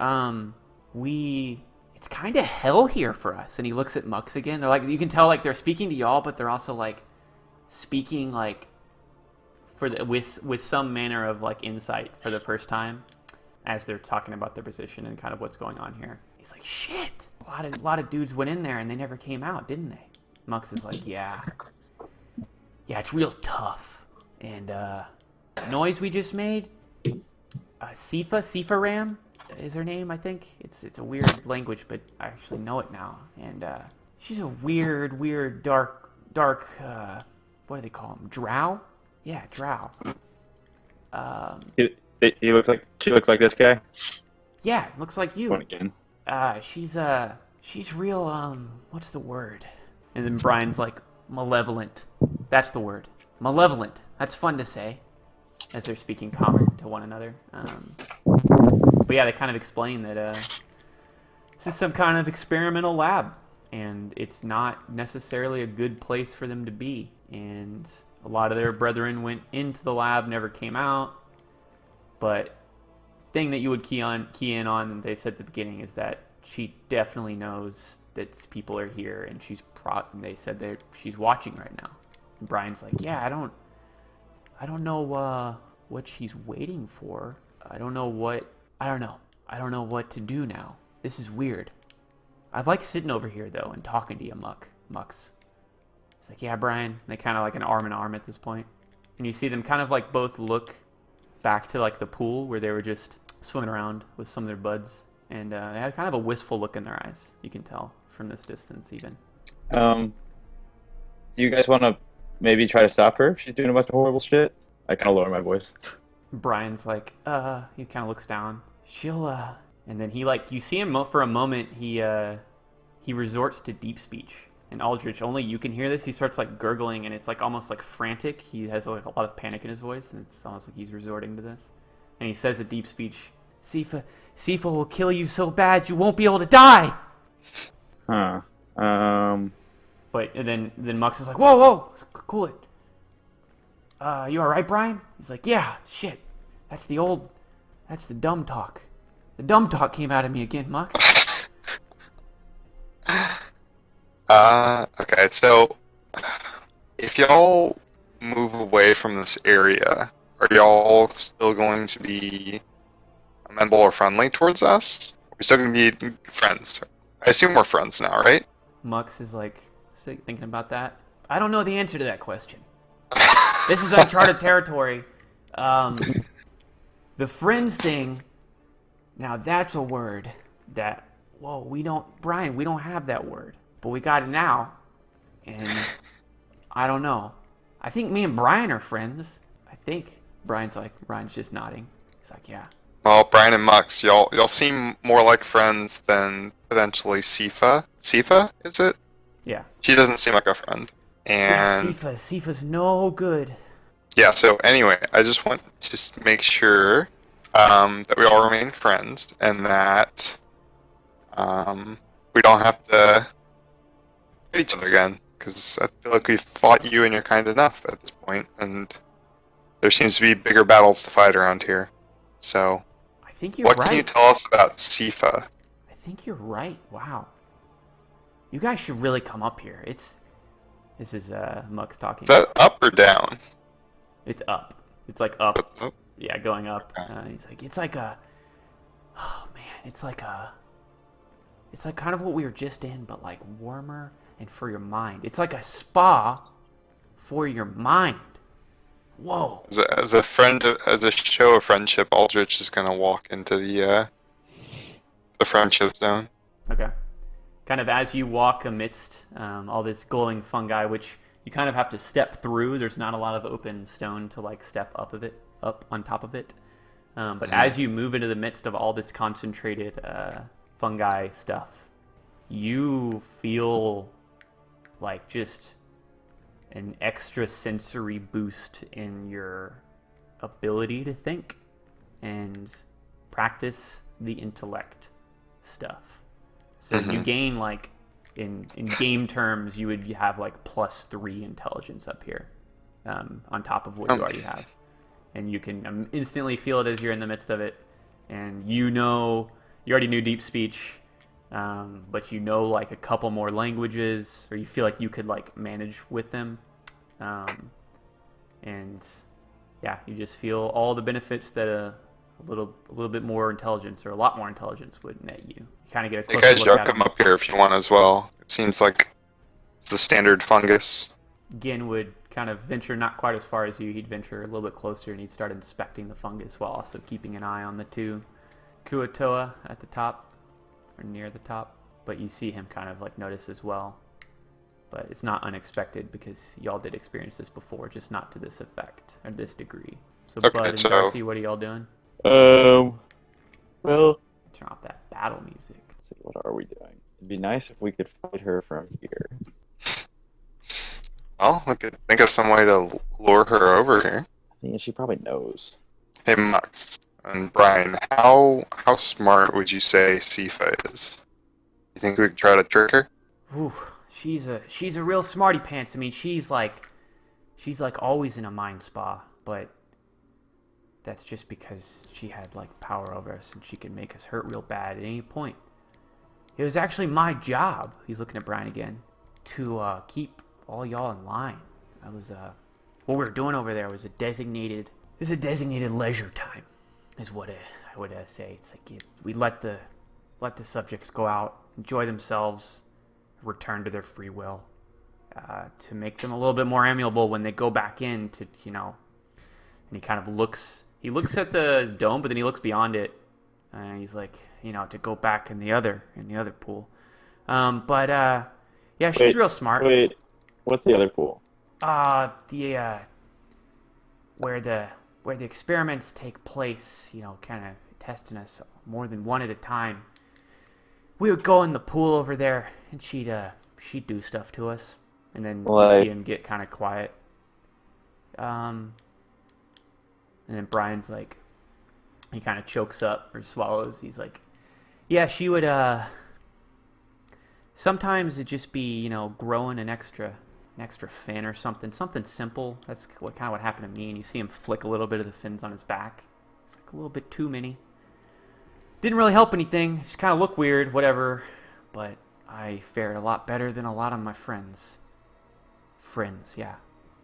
it's kind of hell here for us. And he looks at Mux again. They're like, you can tell like they're speaking to y'all, but they're also like speaking like with some manner of like insight for the first time as they're talking about their position and kind of what's going on here. He's like, shit. A lot of dudes went in there and they never came out, didn't they? Mux is like, yeah, it's real tough. And noise we just made, Sifa Ram is her name, I think. It's a weird language, but I actually know it now. And she's a weird, dark, what do they call them? Drow? Yeah, Drow. She looks like this guy. Yeah, looks like you. One again. She's She's real, what's the word? And then Brian's like, malevolent. That's the word. Malevolent. That's fun to say. As they're speaking common to one another. But yeah, they kind of explain that this is some kind of experimental lab. And it's not necessarily a good place for them to be. And a lot of their brethren went into the lab, never came out. But thing that you would key in on, and they said at the beginning, is that she definitely knows that people are here, and and they said that she's watching right now. And Brian's like, yeah, I don't know what she's waiting for. I don't know what to do now. This is weird. I like sitting over here though and talking to you, Mux. It's like, yeah, Brian. And they kind of like an arm in arm at this point, and you see them kind of like both look back to like the pool where they were just swimming around with some of their buds, and they have kind of a wistful look in their eyes. You can tell from this distance, even. Do you guys want to maybe try to stop her if she's doing a bunch of horrible shit? I kind of lower my voice. Brian's like, he kind of looks down. She'll, and then he like, you see him for a moment. He resorts to deep speech. And Aldrich, only you can hear this. He starts like gurgling, and it's like almost like frantic. He has like a lot of panic in his voice, and it's almost like he's resorting to this. And he says a deep speech, Sifa will kill you so bad you won't be able to die. Huh. But and then Mux is like, whoa, cool it. You alright, Brian? He's like, yeah, shit. That's the dumb talk. The dumb talk came out of me again, Mux. Okay, so if y'all move away from this area, are y'all still going to be amenable or friendly towards us? We're still going to be friends. I assume we're friends now, right? Mux is like thinking about that. I don't know the answer to that question. This is uncharted territory. The friends thing, now that's a word that, Brian, we don't have that word. But we got it now, and I don't know. I think me and Brian are friends. I think Brian's just nodding. He's like, yeah. Well, Brian and Mux, y'all seem more like friends than potentially Sifa. Sifa, is it? Yeah. She doesn't seem like a friend. And yeah, Sifa's no good. yeah, so anyway, I just want to make sure that we all remain friends, and that we don't have to fight each other again, because I feel like we've fought you and you're kind enough at this point, and there seems to be bigger battles to fight around here. So, I think you're what right. can you tell us about Sifa? I think you're right. Wow. You guys should really come up here. This is Mux talking. Is that up or down? It's up. It's like up. Up? Yeah, going up. Okay. He's like, it's like kind of what we were just in, but like warmer and for your mind. It's like a spa for your mind. Whoa. As a show of friendship, Aldrich is gonna walk into the friendship zone. Okay. Kind of as you walk amidst all this glowing fungi, which you kind of have to step through. There's not a lot of open stone to like step up on top of it. But as you move into the midst of all this concentrated fungi stuff, you feel like just an extra sensory boost in your ability to think and practice the intellect stuff. So you gain like in game terms, you would have like +3 intelligence up here on top of what you already have. And you can instantly feel it as you're in the midst of it. And you already knew deep speech, but you know like a couple more languages, or you feel like you could like manage with them. And yeah, you just feel all the benefits that a little bit more intelligence, or a lot more intelligence, would net you. You kind of get a You closer guys, look y'all at come them. up here if you want as well. It seems like it's the standard fungus. Gin would kind of venture not quite as far as you. He'd venture a little bit closer, and he'd start inspecting the fungus while also keeping an eye on the two Kuatoa at the top, or near the top. But you see him kind of like notice as well. But it's not unexpected, because y'all did experience this before, just not to this effect or this degree. So Okay, Bud and so- Darcy, what are y'all doing? Well, Turn off that battle music. Let's see, what are we doing? It'd be nice if we could fight her from here. Well, we could think of some way to lure her over here. I think she probably knows. Hey, Mux and Brian, how smart would you say Sifa is? You think we could try to trick her? Ooh, she's a real smarty pants. I mean, she's like always in a mind spa, but that's just because she had like power over us and she could make us hurt real bad at any point. It was actually my job, he's looking at Brian again, to keep all y'all in line. That was what we were doing over there was a designated leisure time, is what I would say. It's like we let the subjects go out, enjoy themselves, return to their free will, to make them a little bit more amiable when they go back in to, you know. And he kind of looks at the dome, but then he looks beyond it, and he's like, you know, to go back in the other pool. Yeah, she's real smart. Wait, what's the other pool? Where the experiments take place, you know, kind of testing us more than one at a time. We would go in the pool over there, and she'd do stuff to us, and then you see him get kind of quiet. And then Brian's like, he kind of chokes up or swallows. He's like, yeah, she would. Sometimes it'd just be, you know, growing an extra fin or something simple. That's kind of what happened to me. And you see him flick a little bit of the fins on his back. It's like a little bit too many. Didn't really help anything. Just kind of look weird, whatever. But I fared a lot better than a lot of my friends. Friends, yeah,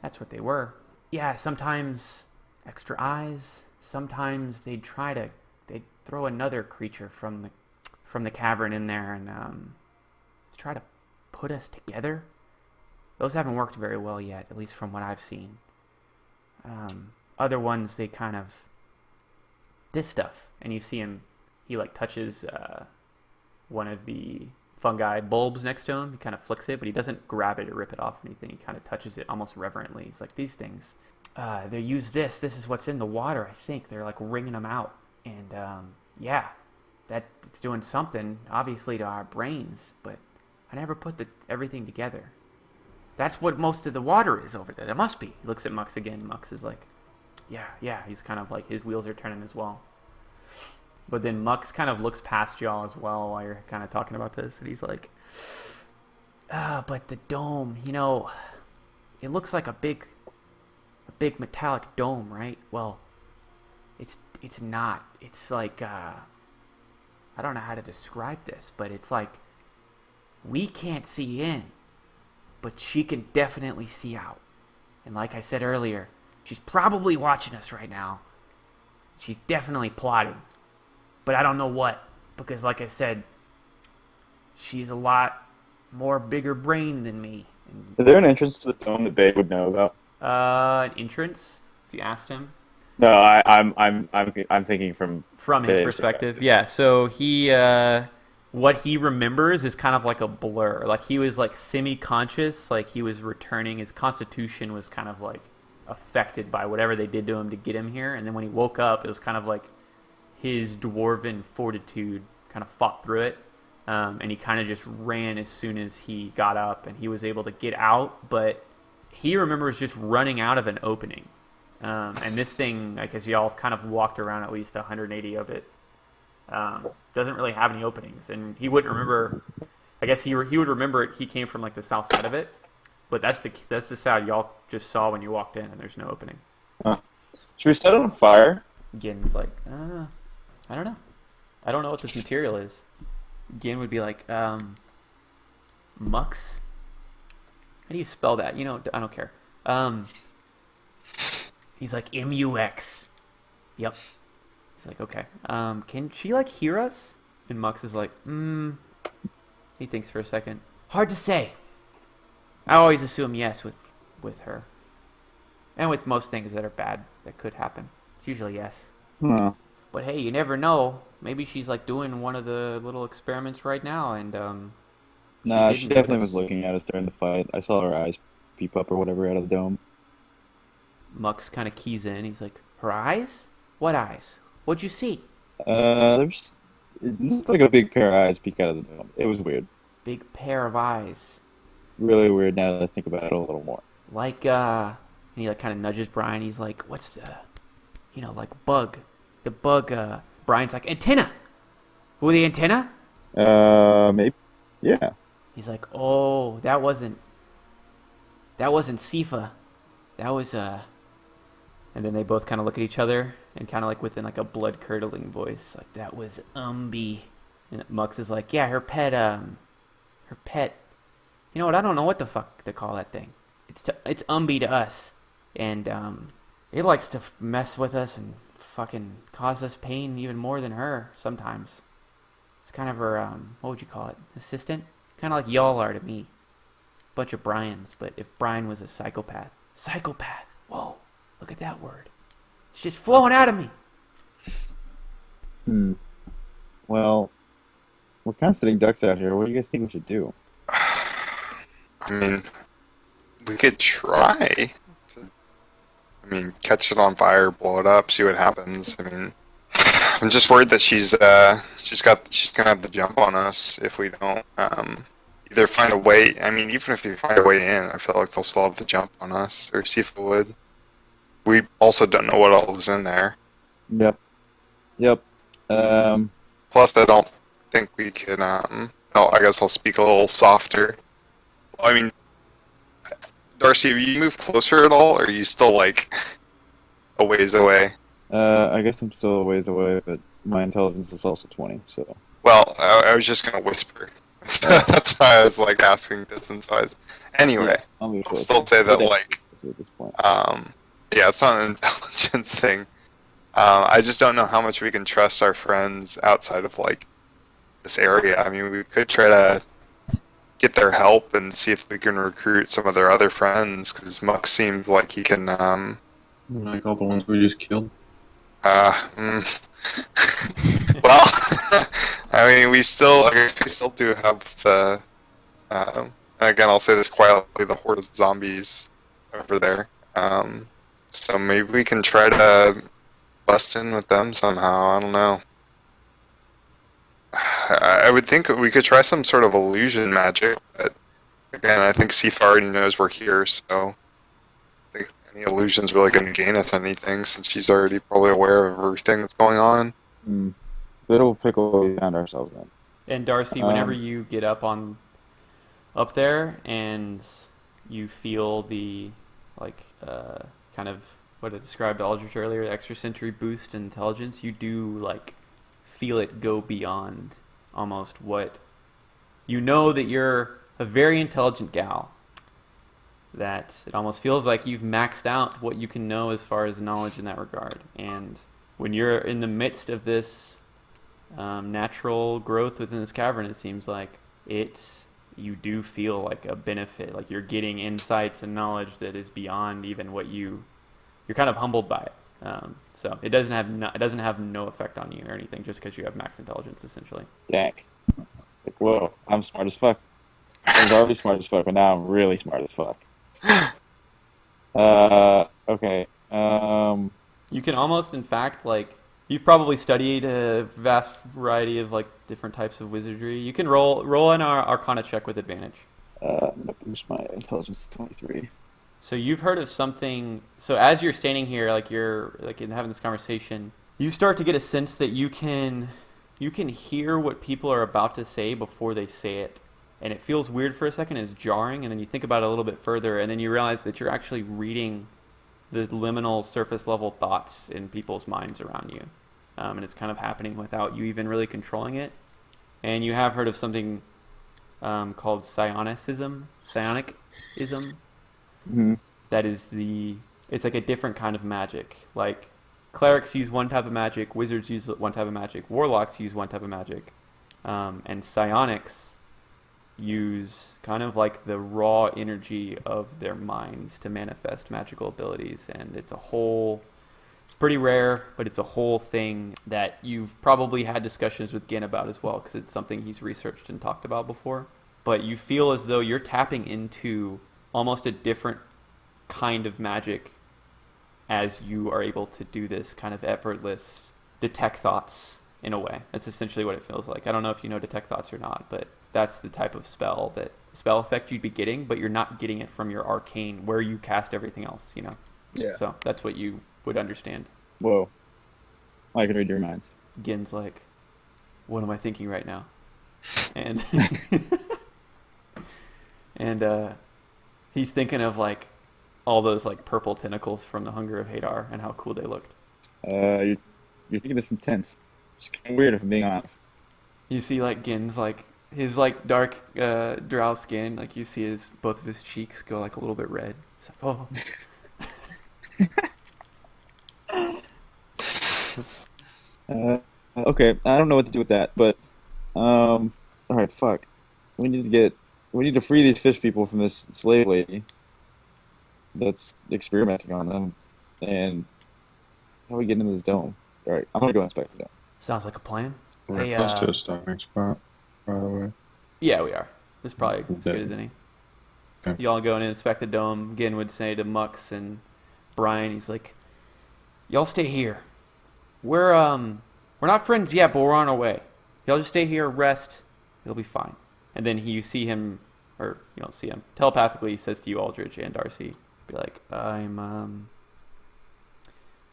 that's what they were. Yeah, sometimes extra eyes. Sometimes they'd throw another creature from the cavern in there and try to put us together. Those haven't worked very well yet, at least from what I've seen. Other ones, they kind of this stuff, and you see him. He like touches one of the fungi bulbs next to him. He kind of flicks it, but he doesn't grab it or rip it off or anything. He kind of touches it almost reverently. He's like, these things. They use this. This is what's in the water, I think. They're like wringing them out. And, yeah, it's doing something, obviously, to our brains. But I never put everything together. That's what most of the water is over there. There must be. He looks at Mux again. Mux is like, yeah. He's kind of like, his wheels are turning as well. But then Mux kind of looks past y'all as well while you're kind of talking about this. And he's like, but the dome, you know, it looks like a big metallic dome, right? Well, it's not. It's like I don't know how to describe this, but it's like we can't see in, but she can definitely see out. And like I said earlier, she's probably watching us right now. She's definitely plotting, but I don't know what, because like I said, she's a lot more bigger brain than me. Is there an entrance to the dome that Babe would know about? An entrance, if you asked him. No, I'm thinking from his Babe's perspective. Yeah, so he what he remembers is kind of like a blur. Like he was like semi-conscious, like he was returning. His constitution was kind of like affected by whatever they did to him to get him here. And then when he woke up, it was kind of like his dwarven fortitude kind of fought through it. And he kind of just ran as soon as he got up, and he was able to get out, but he remembers just running out of an opening. And this thing, I guess y'all have kind of walked around at least 180 of it. Doesn't really have any openings, and he wouldn't remember. I guess he would remember it. He came from like the south side of it, but that's the side y'all just saw when you walked in, and there's no opening. Should we set it on fire? Gin was like, I don't know. I don't know what this material is. Gin would be like, Mux? How do you spell that? You know, I don't care. He's like, M-U-X. Yep. He's like, okay. Can she, like, hear us? And Mux is like, He thinks for a second. Hard to say. I always assume yes with her. And with most things that are bad that could happen. It's usually yes. But hey, you never know. Maybe she's, like, doing one of the little experiments right now, and, Nah, she definitely was looking at us during the fight. I saw her eyes peep up or whatever out of the dome. Mux kind of keys in. He's like, her eyes? What eyes? What'd you see? It looked like a big pair of eyes peek out of the dome. It was weird. big pair of eyes. Really weird now that I think about it a little more. Like, and he like kind of nudges Brian. He's like, what's the, like bug. The bug, Brian's like, antenna! Who, the antenna? Maybe. Yeah. He's like, oh, that wasn't Sifa. That was, And then they both kind of look at each other and kind of like within like a blood-curdling voice, like, that was Umbi. And Mux is like, yeah, her pet, you know what, I don't know what the fuck to call that thing. It's Umbi to us. And, it likes to mess with us and fucking cause us pain even more than her sometimes. It's kind of her, what would you call it? Assistant? Kind of like y'all are to me. Bunch of Brians, but if Brian was a psychopath. Psychopath. Whoa, look at that word. It's just flowing out of me. Well, we're kind of sitting ducks out here. What do you guys think we should do? I mean, we could try to, catch it on fire, blow it up, see what happens. I mean, I'm just worried that she's gonna have the jump on us if we don't either find a way. I mean, even if you find a way in, I feel like they'll still have the jump on us, or Sifa would. We also don't know what else is in there. Yep. Plus, I don't think we can. I guess I'll speak a little softer. I mean, Darcy, have you moved closer at all, or are you still like a ways away? I guess I'm still a ways away, but my intelligence is also 20, so... Well, I was just gonna whisper. That's why I was like asking distance-wise. Anyway, I'll be I'll close. still say that like, At this point. yeah, it's not an intelligence thing. I just don't know how much we can trust our friends outside of like this area. I mean, we could try to get their help and see if we can recruit some of their other friends, because Muck seems like he can. Like all the ones we just killed. Well, I mean, we still do have the. And again, I'll say this quietly: the horde of zombies over there. So maybe we can try to bust in with them somehow. I don't know. I would think we could try some sort of illusion magic, but again, I think Sifa already knows we're here, so I think any illusion's really going to gain us anything, since she's already probably aware of everything that's going on. Bit of a pickle we found ourselves in. And Darcy, whenever you get up there and you feel the kind of what I described to Aldrich earlier, the extrasensory boost in intelligence, you do like feel it go beyond almost what you know, that you're a very intelligent gal, that it almost feels like you've maxed out what you can know as far as knowledge in that regard. And when you're in the midst of this natural growth within this cavern, it seems like you do feel like a benefit, like you're getting insights and knowledge that is beyond even what you're kind of humbled by it. So it doesn't have no effect on you or anything, just because you have max intelligence, essentially. Dang. Like, whoa, I'm smart as fuck. I was already smart as fuck, but now I'm really smart as fuck. Okay. You can almost, in fact, like, you've probably studied a vast variety of like different types of wizardry. You can roll in our Arcana check with advantage. I'm gonna boost my intelligence to 23. So you've heard of something. So as you're standing here, like you're like having this conversation, you start to get a sense that you can hear what people are about to say before they say it, and it feels weird for a second. It's jarring, and then you think about it a little bit further, and then you realize that you're actually reading the liminal surface level thoughts in people's minds around you, and it's kind of happening without you even really controlling it. And you have heard of something called psionicism. Mm-hmm. That is it's like a different kind of magic. Like clerics use one type of magic, wizards use one type of magic, warlocks use one type of magic, and psionics use kind of like the raw energy of their minds to manifest magical abilities. And it's pretty rare, but it's a whole thing that you've probably had discussions with Gin about as well, because it's something he's researched and talked about before. But you feel as though you're tapping into almost a different kind of magic as you are able to do this kind of effortless detect thoughts in a way. That's essentially what it feels like. I don't know if you know detect thoughts or not, but that's the type of spell effect you'd be getting, but you're not getting it from your arcane where you cast everything else, you know. Yeah. So that's what you would understand. Whoa. I can read your minds. Gin's like, what am I thinking right now? And and he's thinking of like all those like purple tentacles from the Hunger of Hadar and how cool they looked. You're thinking this intense. It's kind of weird if I'm being honest. You see like Gin's like his like dark drow skin, like you see his both of his cheeks go like a little bit red. It's like, oh. Okay, I don't know what to do with that, but all right, fuck. We need to free these fish people from this slave lady that's experimenting on them, and how do we get into this dome? All right, I'm gonna go inspect the dome. Sounds like a plan. We're Hey, close to a stopping spot, by the way. Yeah, we are. This is probably as good Okay. as any. Okay. Y'all go in and inspect the dome. Gin would say to Mux and Brian, he's like, y'all stay here. We're not friends yet, but we're on our way. Y'all just stay here, rest. It'll be fine. And then you see him, or you don't see him, telepathically he says to you, Aldridge and Darcy, be like,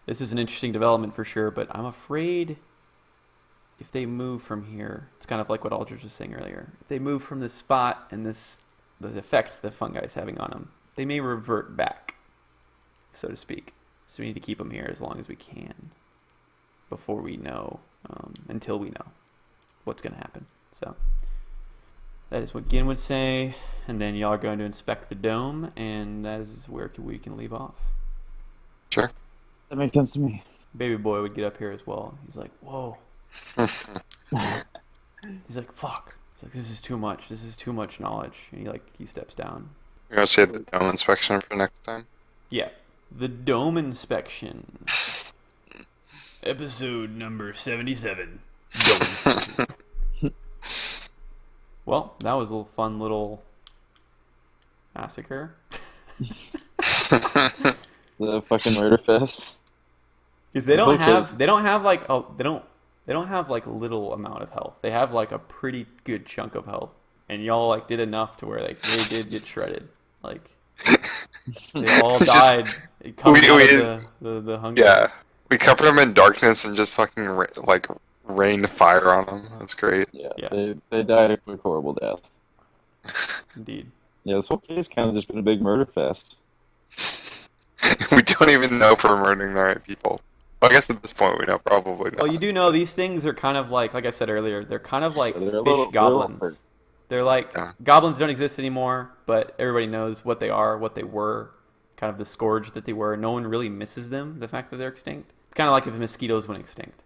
this is an interesting development for sure, but I'm afraid if they move from here, it's kind of like what Aldridge was saying earlier. If they move from this spot and the effect the fungi is having on them, they may revert back, so to speak. So we need to keep them here as long as we can before we know, until we know what's going to happen. So that is what Gin would say, and then y'all are going to inspect the dome, and that is where we can leave off. Sure. That makes sense to me. Baby boy would get up here as well. He's like, whoa. He's like, fuck. He's like, this is too much. This is too much knowledge. And he steps down. We're gonna save the dome inspection for next time. Yeah. The dome inspection. Episode number 77. Dome inspection. Well, that was a little fun little massacre. The fucking murder fest. Because they It's don't like have they don't have like little amount of health. They have like a pretty good chunk of health, and y'all like did enough to where like they did get shredded. Like they all It's just- died. Coming we- out of the hunger. Yeah, we covered them in darkness and just fucking rained fire on them. That's great. Yeah. They died a quick, horrible death. Indeed. Yeah, this whole cave's kind of just been a big murder fest. We don't even know if we're murdering the right people. Well, I guess at this point we know probably not. Well, you do know these things are kind of like I said earlier, they're kind of like So they're a fish little- goblins. They're like Yeah. goblins don't exist anymore, but everybody knows what they are, what they were, kind of the scourge that they were. No one really misses them, the fact that they're extinct. It's kind of like if mosquitoes went extinct.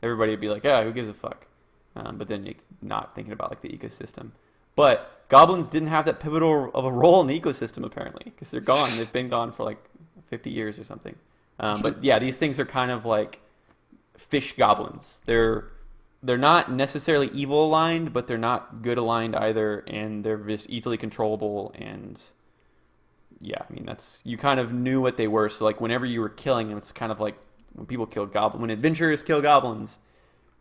Everybody would be like, yeah, who gives a fuck? But then you're not thinking about like the ecosystem. But goblins didn't have that pivotal of a role in the ecosystem apparently, because they're gone. They've been gone for like 50 years or something. But yeah, these things are kind of like fish goblins. They're not necessarily evil aligned, but they're not good aligned either, and they're just easily controllable. And yeah, I mean you kind of knew what they were. So like whenever you were killing them, it's kind of like when people kill goblins, when adventurers kill goblins,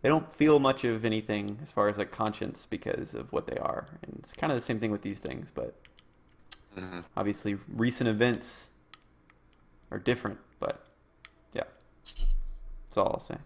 they don't feel much of anything as far as like conscience because of what they are. And it's kind of the same thing with these things, but obviously recent events are different. But yeah, that's all I'll say.